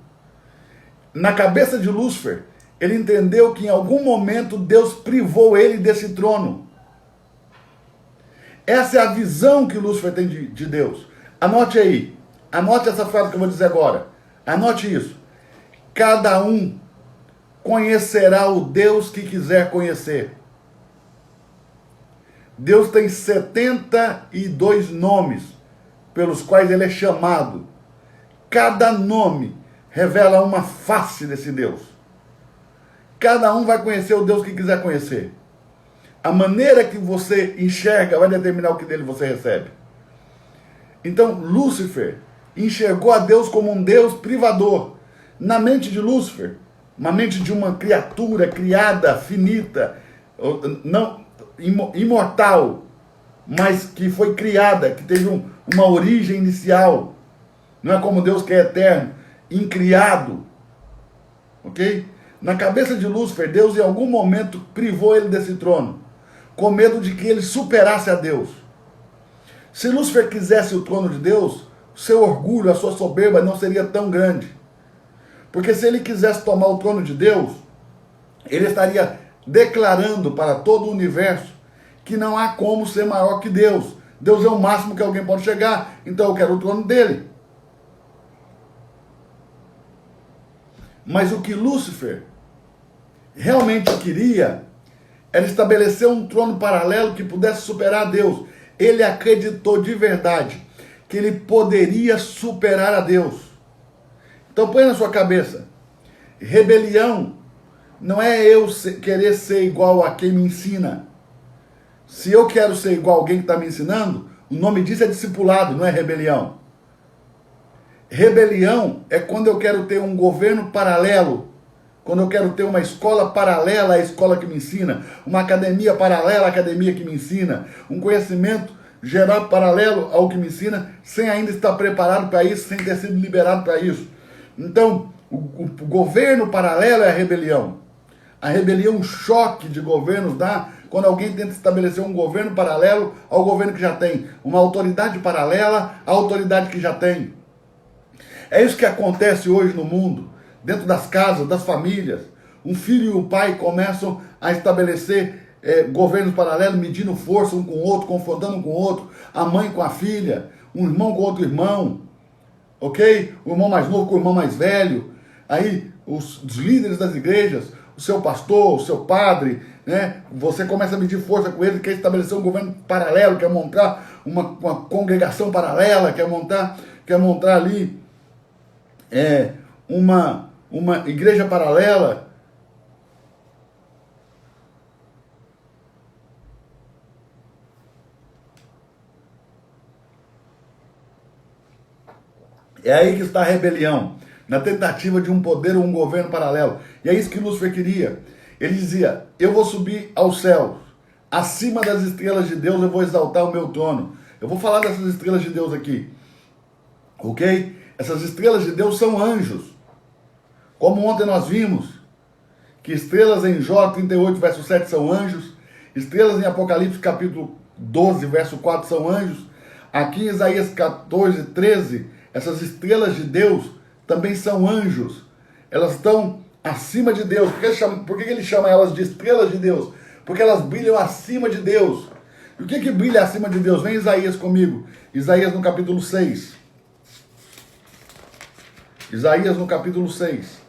na cabeça de Lúcifer, ele entendeu que em algum momento Deus privou ele desse trono. Essa é a visão que Lúcifer tem de Deus. Anote aí. Anote essa frase que eu vou dizer agora. Anote isso. Cada um conhecerá o Deus que quiser conhecer. Deus tem 72 nomes pelos quais ele é chamado. Cada nome revela uma face desse Deus. Cada um vai conhecer o Deus que quiser conhecer. A maneira que você enxerga vai determinar o que dele você recebe. Então, Lúcifer enxergou a Deus como um Deus privador. Na mente de Lúcifer, na mente de uma criatura criada, finita, não imortal, mas que foi criada, que teve uma origem inicial. Não é como Deus que é eterno, incriado. Ok? Na cabeça de Lúcifer, Deus em algum momento privou ele desse trono, com medo de que ele superasse a Deus. Se Lúcifer quisesse o trono de Deus, o seu orgulho, a sua soberba não seria tão grande. Porque se ele quisesse tomar o trono de Deus, ele estaria declarando para todo o universo que não há como ser maior que Deus. Deus é o máximo que alguém pode chegar, então eu quero o trono dele. Mas o que Lúcifer realmente queria era estabelecer um trono paralelo que pudesse superar a Deus. Ele acreditou de verdade que ele poderia superar a Deus. Então põe na sua cabeça, rebelião não é eu querer ser igual a quem me ensina. Se eu quero ser igual a alguém que está me ensinando, o nome disso é discipulado, não é rebelião. Rebelião é quando eu quero ter um governo paralelo, quando eu quero ter uma escola paralela à escola que me ensina, uma academia paralela à academia que me ensina, um conhecimento geral paralelo ao que me ensina, sem ainda estar preparado para isso, sem ter sido liberado para isso. Então, o governo paralelo é a rebelião. A rebelião, um choque de governos dá quando alguém tenta estabelecer um governo paralelo ao governo que já tem, uma autoridade paralela à autoridade que já tem. É isso que acontece hoje no mundo, dentro das casas, das famílias. Um filho e um pai começam a estabelecer governos paralelos, medindo força um com o outro, confrontando um com o outro, a mãe com a filha, um irmão com outro irmão, ok? O irmão mais novo com o irmão mais velho. Aí os líderes das igrejas, o seu pastor, o seu padre, né? Você começa a medir força com ele, quer estabelecer um governo paralelo, quer montar uma congregação paralela, quer montar ali uma igreja paralela. É aí que está a rebelião, na tentativa de um poder ou um governo paralelo. E é isso que Lúcifer queria. Ele dizia, eu vou subir aos céus, acima das estrelas de Deus eu vou exaltar o meu trono. Eu vou falar dessas estrelas de Deus aqui, ok? Essas estrelas de Deus são anjos. Como ontem nós vimos, que estrelas em Jó 38, verso 7 são anjos, estrelas em Apocalipse capítulo 12, verso 4 são anjos, aqui em Isaías 14, 13, essas estrelas de Deus também são anjos. Elas estão acima de Deus. Por que ele chama elas de estrelas de Deus? Porque elas brilham acima de Deus. E o que brilha acima de Deus? Vem Isaías comigo. Isaías no capítulo 6. Isaías no capítulo 6.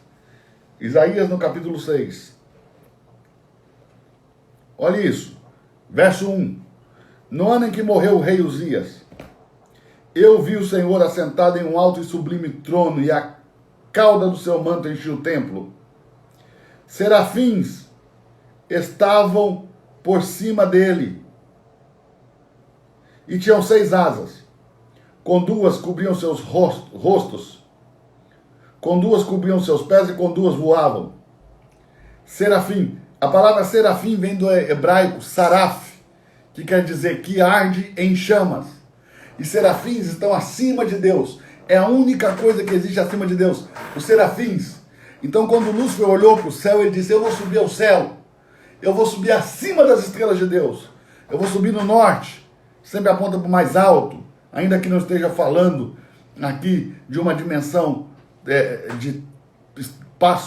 Isaías no capítulo 6. Olha isso. Verso 1. No ano em que morreu o rei Uzias, eu vi o Senhor assentado em um alto e sublime trono, e a cauda do seu manto enchia o templo. Serafins estavam por cima dele, e tinham 6 asas. Com 2 cobriam seus rostos, com 2 cobriam seus pés, e com 2 voavam. Serafim. A palavra serafim vem do hebraico saraf, que quer dizer que arde em chamas. E serafins estão acima de Deus. É a única coisa que existe acima de Deus. Os serafins. Então quando Lúcifer olhou para o céu, ele disse, eu vou subir ao céu. Eu vou subir acima das estrelas de Deus. Eu vou subir no norte. Sempre aponta para o mais alto. Ainda que não esteja falando aqui de uma dimensão de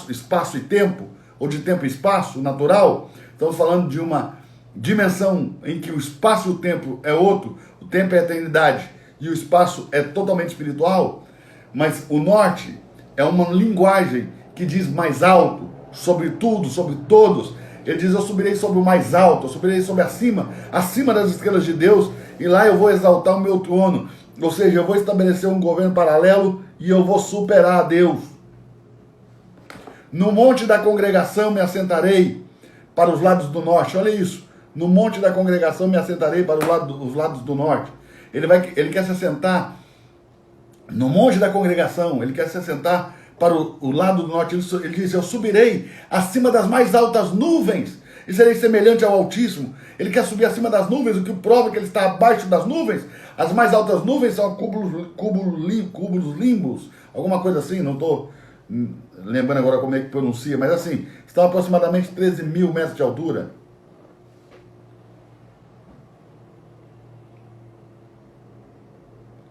espaço e tempo, ou de tempo e espaço natural. Estamos falando de uma dimensão em que o espaço e o tempo é outro. O tempo é a eternidade e o espaço é totalmente espiritual, mas o norte é uma linguagem que diz mais alto, sobre tudo, sobre todos. Ele diz, eu subirei sobre o mais alto, eu subirei sobre acima das estrelas de Deus, e lá eu vou exaltar o meu trono. Ou seja, eu vou estabelecer um governo paralelo e eu vou superar a Deus. No monte da congregação me assentarei para os lados do norte. Olha isso. No monte da congregação me assentarei para os lados do norte. Ele quer se assentar no monte da congregação. Ele quer se assentar para o lado do norte. Ele diz, eu subirei acima das mais altas nuvens. e serei semelhante ao Altíssimo. Ele quer subir acima das nuvens, o que prova que ele está abaixo das nuvens. As mais altas nuvens são cúmulos limbos, alguma coisa assim, não estou lembrando agora como é que pronuncia, mas assim, estão aproximadamente 13 mil metros de altura.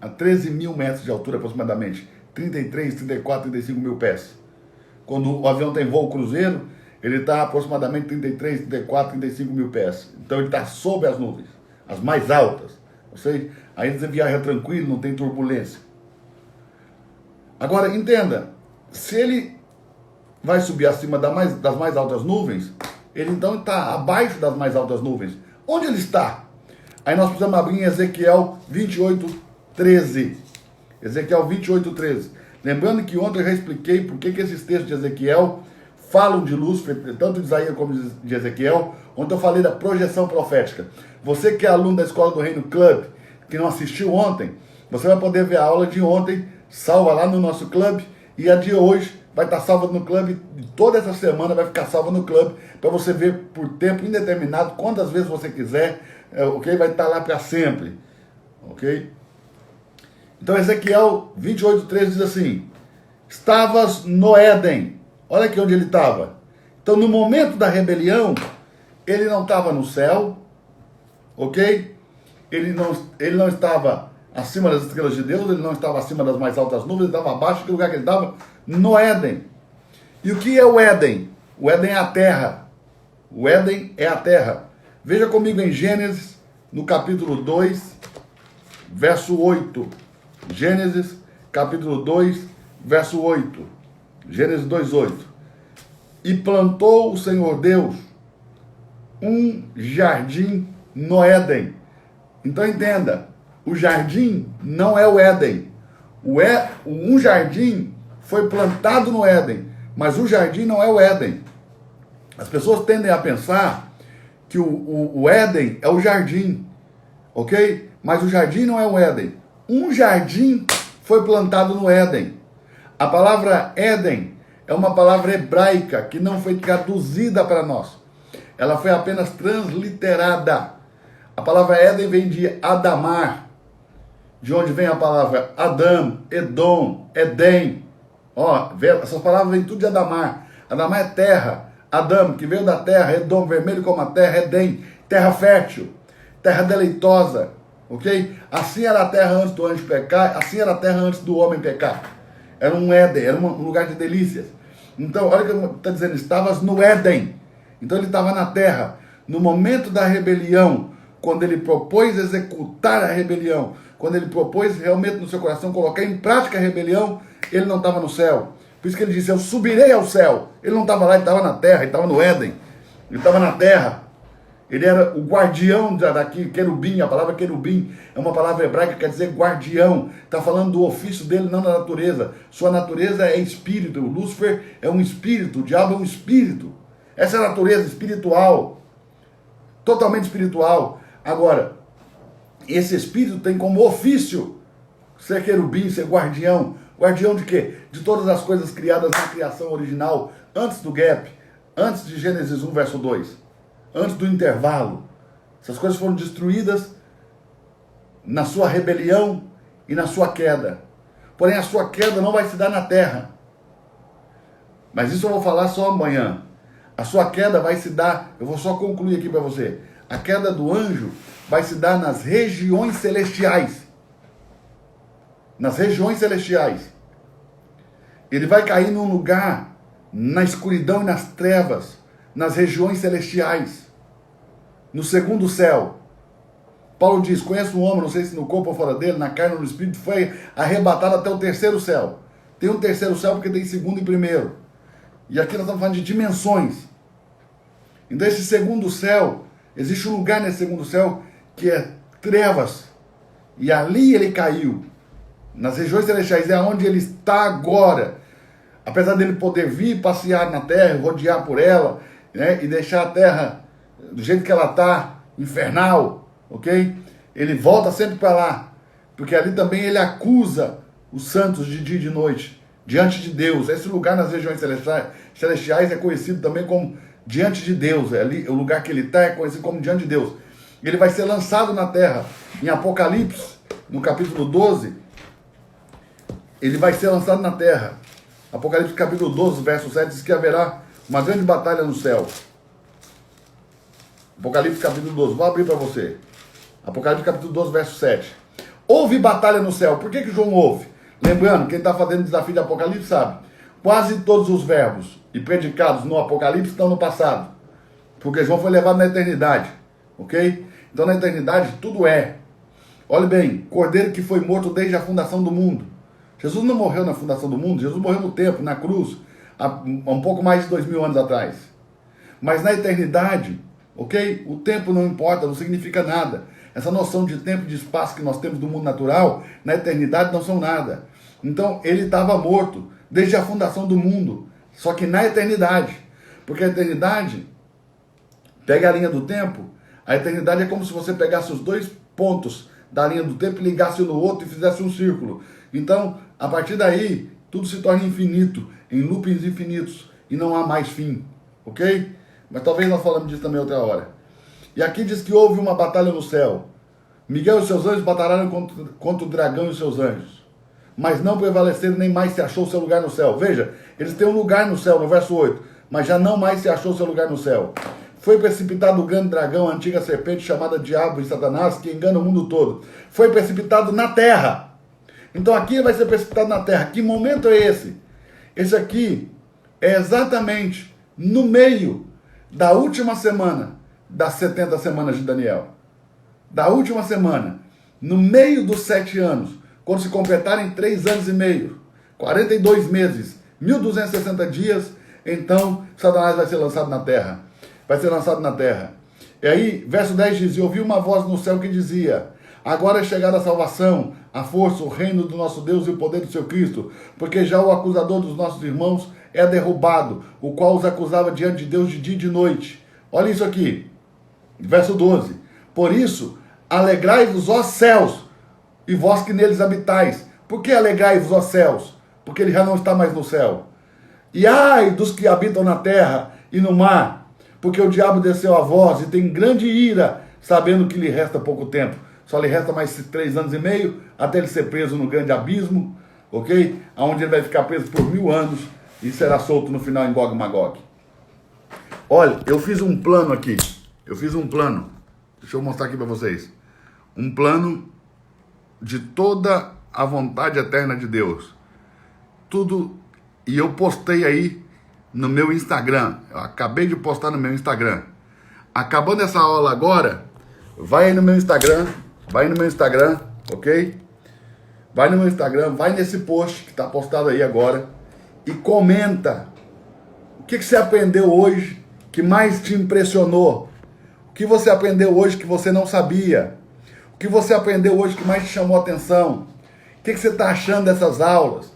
A 13 mil metros de altura aproximadamente, 33, 34, 35 mil pés. Quando o avião tem voo cruzeiro, ele está aproximadamente 33, 34, 35 mil pés. Então ele está sob as nuvens, as mais altas. Ou seja, aí você viaja tranquilo, não tem turbulência. Agora, entenda, se ele vai subir acima das mais altas nuvens, ele então está abaixo das mais altas nuvens. Onde ele está? Aí nós precisamos abrir em Ezequiel 28, 13. Ezequiel 28, 13. Lembrando que ontem eu já expliquei por que esses textos de Ezequiel falam de Lúcifer, tanto de Isaías como de Ezequiel. Ontem eu falei da projeção profética. Você que é aluno da Escola do Reino Club, que não assistiu ontem, você vai poder ver a aula de ontem, salva lá no nosso clube, e a de hoje vai estar salva no clube, toda essa semana vai ficar salva no clube, para você ver por tempo indeterminado, quantas vezes você quiser, ok? Vai estar lá para sempre, ok? Então Ezequiel 28, 13 diz assim: estavas no Éden. Olha aqui onde ele estava. Então no momento da rebelião, ele não estava no céu, ok? Ele não estava acima das estrelas de Deus, ele não estava acima das mais altas nuvens, ele estava abaixo do lugar que ele estava, no Éden. E o que é o Éden? O Éden é a terra. O Éden é a terra. Veja comigo em Gênesis, no capítulo 2, verso 8. Gênesis, capítulo 2, verso 8. Gênesis 2, 8. E plantou o Senhor Deus um jardim no Éden. Então entenda, o jardim não é o Éden. Um jardim foi plantado no Éden, mas o jardim não é o Éden. As pessoas tendem a pensar que o Éden é o jardim, ok? Mas o jardim não é o Éden. Um jardim foi plantado no Éden. A palavra Éden é uma palavra hebraica que não foi traduzida para nós. Ela foi apenas transliterada. A palavra Éden vem de Adamar, de onde vem a palavra Adão, Edom, Edém. Ó, essas palavras vêm tudo de Adamar. Adamar é terra. Adão, que veio da terra. Edom, vermelho como a terra. Edém, terra fértil, terra deleitosa. Ok? Assim era a terra antes do anjo pecar, assim era a terra antes do homem pecar. Era um Éden, era um lugar de delícias. Então, olha o que está dizendo, estavas no Éden. Então ele estava na terra. No momento da rebelião, quando ele propôs executar a rebelião, quando ele propôs realmente no seu coração colocar em prática a rebelião, ele não estava no céu. Por isso que ele disse, eu subirei ao céu. Ele não estava lá, ele estava na terra, ele estava no Éden. Ele estava na terra. Ele era o guardião daqui, querubim. A palavra querubim é uma palavra hebraica que quer dizer guardião. Está falando do ofício dele, não da natureza. Sua natureza é espírito. O Lúcifer é um espírito, o diabo é um espírito. Essa é a natureza espiritual. Totalmente espiritual. Agora, esse espírito tem como ofício ser querubim, ser guardião. Guardião de quê? De todas as coisas criadas na criação original, antes do gap, antes de Gênesis 1, verso 2. Antes do intervalo. Essas coisas foram destruídas na sua rebelião e na sua queda. Porém, a sua queda não vai se dar na terra. Mas isso eu vou falar só amanhã. A sua queda vai se dar, eu vou só concluir aqui para você. A queda do anjo vai se dar nas regiões celestiais. Nas regiões celestiais. Ele vai cair num lugar, na escuridão e nas trevas, nas regiões celestiais. No segundo céu. Paulo diz, conheço um homem, não sei se no corpo ou fora dele, na carne ou no espírito, foi arrebatado até o terceiro céu. Tem um terceiro céu porque tem segundo e primeiro. E aqui nós estamos falando de dimensões. Então esse segundo céu, existe um lugar nesse segundo céu que é trevas. E ali ele caiu. Nas regiões celestiais é onde ele está agora. Apesar dele poder vir passear na terra, rodear por ela, né, e deixar a terra do jeito que ela está, infernal, ok? Ele volta sempre para lá, porque ali também ele acusa os santos de dia e de noite, diante de Deus. Esse lugar nas regiões celestiais é conhecido também como diante de Deus. É ali, o lugar que ele está é conhecido como diante de Deus. Ele vai ser lançado na terra. Em Apocalipse, no capítulo 12, ele vai ser lançado na terra. Apocalipse capítulo 12, verso 7, diz que haverá uma grande batalha no céu. Apocalipse capítulo 12, vou abrir para você. Apocalipse capítulo 12, verso 7. Houve batalha no céu. Por que João ouve? Lembrando, quem está fazendo desafio de Apocalipse sabe. Quase todos os verbos e predicados no Apocalipse estão no passado. Porque João foi levado na eternidade. Ok? Então na eternidade tudo é. Olhe bem, Cordeiro que foi morto desde a fundação do mundo. Jesus não morreu na fundação do mundo, Jesus morreu no tempo, na cruz, há um pouco mais de 2000 anos atrás. Mas na eternidade, ok? O tempo não importa, não significa nada. Essa noção de tempo e de espaço que nós temos do mundo natural, na eternidade não são nada. Então ele estava morto desde a fundação do mundo, só que na eternidade. Porque a eternidade, pega a linha do tempo, a eternidade é como se você pegasse os dois pontos da linha do tempo e ligasse um no outro e fizesse um círculo. Então, a partir daí, tudo se torna infinito, em loopings infinitos, e não há mais fim, ok? Mas talvez nós falamos disso também outra hora. E aqui diz que houve uma batalha no céu. Miguel e seus anjos batalharam contra o dragão e seus anjos, mas não prevaleceram, nem mais se achou seu lugar no céu. Veja, eles têm um lugar no céu, no verso 8, mas já não mais se achou seu lugar no céu. Foi precipitado o grande dragão, a antiga serpente chamada Diabo e Satanás, que engana o mundo todo. Foi precipitado na terra. Então aqui ele vai ser precipitado na terra. Que momento é esse? Esse aqui é exatamente no meio da última semana das 70 semanas de Daniel. Da última semana, no meio dos 7 anos, quando se completarem 3 anos e meio, 42 meses, 1260 dias, então Satanás vai ser lançado na terra. Vai ser lançado na terra. E aí, verso 10 diz: e ouvi uma voz no céu que dizia: agora é chegada a salvação, a força, o reino do nosso Deus e o poder do seu Cristo, porque já o acusador dos nossos irmãos é derrubado, o qual os acusava diante de Deus de dia e de noite. Olha isso aqui, verso 12. Por isso, alegrai-vos, ó céus, e vós que neles habitais. Por que alegrai-vos, ó céus? Porque ele já não está mais no céu. E ai dos que habitam na terra e no mar, porque o diabo desceu a vós e tem grande ira, sabendo que lhe resta pouco tempo. Só lhe resta mais 3 anos e meio, até ele ser preso no grande abismo, ok? Onde ele vai ficar preso por 1000 anos e será solto no final em Gog e Magog. Olha, eu fiz um plano aqui. Deixa eu mostrar aqui para vocês. Um plano de toda a vontade eterna de Deus. Tudo. E eu postei aí no meu Instagram. Eu acabei de postar no meu Instagram. Acabando essa aula agora, vai aí no meu Instagram. Ok? Vai no meu Instagram, vai nesse post que está postado aí agora e comenta o que você aprendeu hoje que mais te impressionou. O que você aprendeu hoje que você não sabia. O que você aprendeu hoje que mais te chamou a atenção. O que você está achando dessas aulas.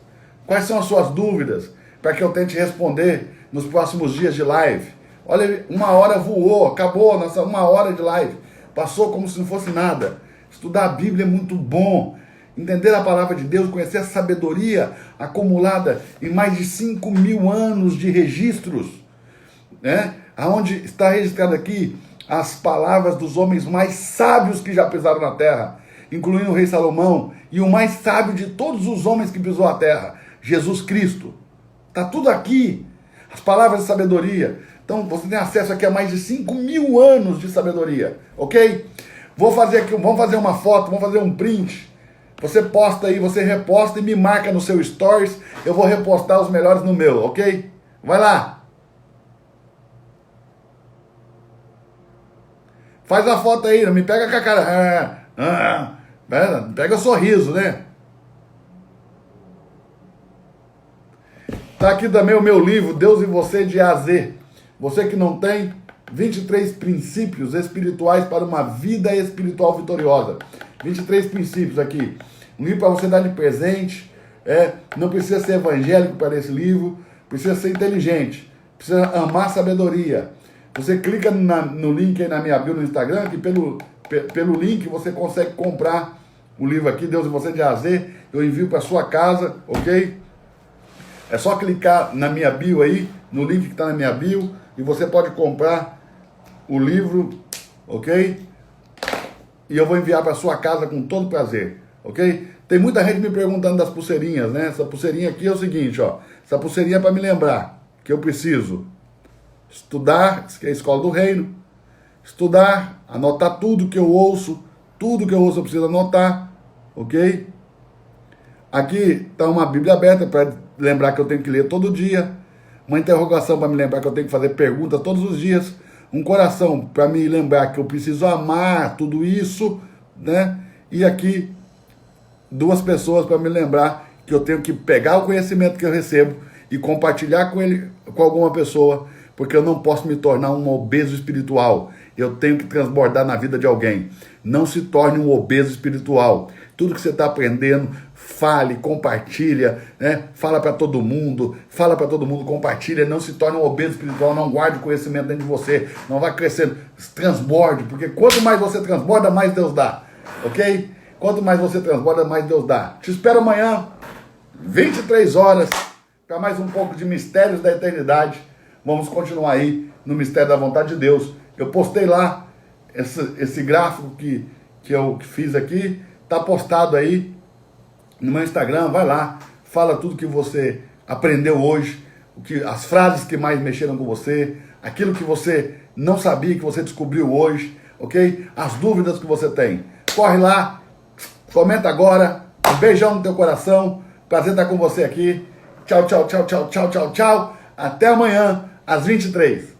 Quais são as suas dúvidas para que eu tente responder nos próximos dias de live. Olha, 1 hora voou, acabou nossa 1 hora de live. Passou como se não fosse nada. Estudar a Bíblia é muito bom. Entender a palavra de Deus, conhecer a sabedoria acumulada em mais de 5.000 anos de registros, né? Onde está registrado aqui as palavras dos homens mais sábios que já pisaram na terra, incluindo o rei Salomão e o mais sábio de todos os homens que pisou a terra, Jesus Cristo. Está tudo aqui, as palavras de sabedoria. Então você tem acesso aqui a mais de 5.000 anos de sabedoria, ok? Vou fazer aqui, vamos fazer uma foto, vamos fazer um print. Você posta aí, você reposta e me marca no seu stories. Eu vou repostar os melhores no meu, ok? Vai lá. Faz a foto aí, não me pega com a cara. Pega o sorriso, né? Tá aqui também o meu livro, Deus e Você, de A a Z. Você que não tem, 23 princípios espirituais para uma vida espiritual vitoriosa. 23 princípios aqui. Um livro para você dar de presente. Não precisa ser evangélico para esse livro. Precisa ser inteligente. Precisa amar sabedoria. Você clica no link aí na minha bio no Instagram, que pelo link você consegue comprar o livro aqui, Deus e Você, de A a Z. Eu envio para sua casa, ok? É só clicar na minha bio aí, no link que está na minha bio, e você pode comprar o livro, ok? E eu vou enviar para sua casa com todo prazer, ok? Tem muita gente me perguntando das pulseirinhas, né? Essa pulseirinha aqui é o seguinte, ó. Essa pulseirinha é para me lembrar que eu preciso estudar, que é a Escola do Reino, estudar, anotar tudo que eu ouço eu preciso anotar, ok? Aqui está uma Bíblia aberta para lembrar que eu tenho que ler todo dia, uma interrogação para me lembrar que eu tenho que fazer perguntas todos os dias, um coração para me lembrar que eu preciso amar tudo isso, né? E aqui, duas pessoas para me lembrar que eu tenho que pegar o conhecimento que eu recebo e compartilhar com ele, com alguma pessoa, porque eu não posso me tornar um obeso espiritual. Eu tenho que transbordar na vida de alguém. Não se torne um obeso espiritual. Tudo que você está aprendendo, fale, compartilha, né? Fala para todo mundo, compartilha. Não se torne um obeso espiritual, não guarde o conhecimento dentro de você. Não vá crescendo, transborde, porque quanto mais você transborda, mais Deus dá. Ok? Quanto mais você transborda, mais Deus dá. Te espero amanhã, 23 horas, para mais um pouco de Mistérios da Eternidade. Vamos continuar aí no Mistério da Vontade de Deus. Eu postei lá esse gráfico que eu fiz aqui, tá postado aí no meu Instagram, vai lá, fala tudo que você aprendeu hoje, as frases que mais mexeram com você, aquilo que você não sabia, que você descobriu hoje, ok? As dúvidas que você tem. Corre lá, comenta agora, um beijão no teu coração, prazer estar com você aqui. Tchau, tchau, tchau, tchau, tchau, tchau, tchau. Até amanhã, às 23h.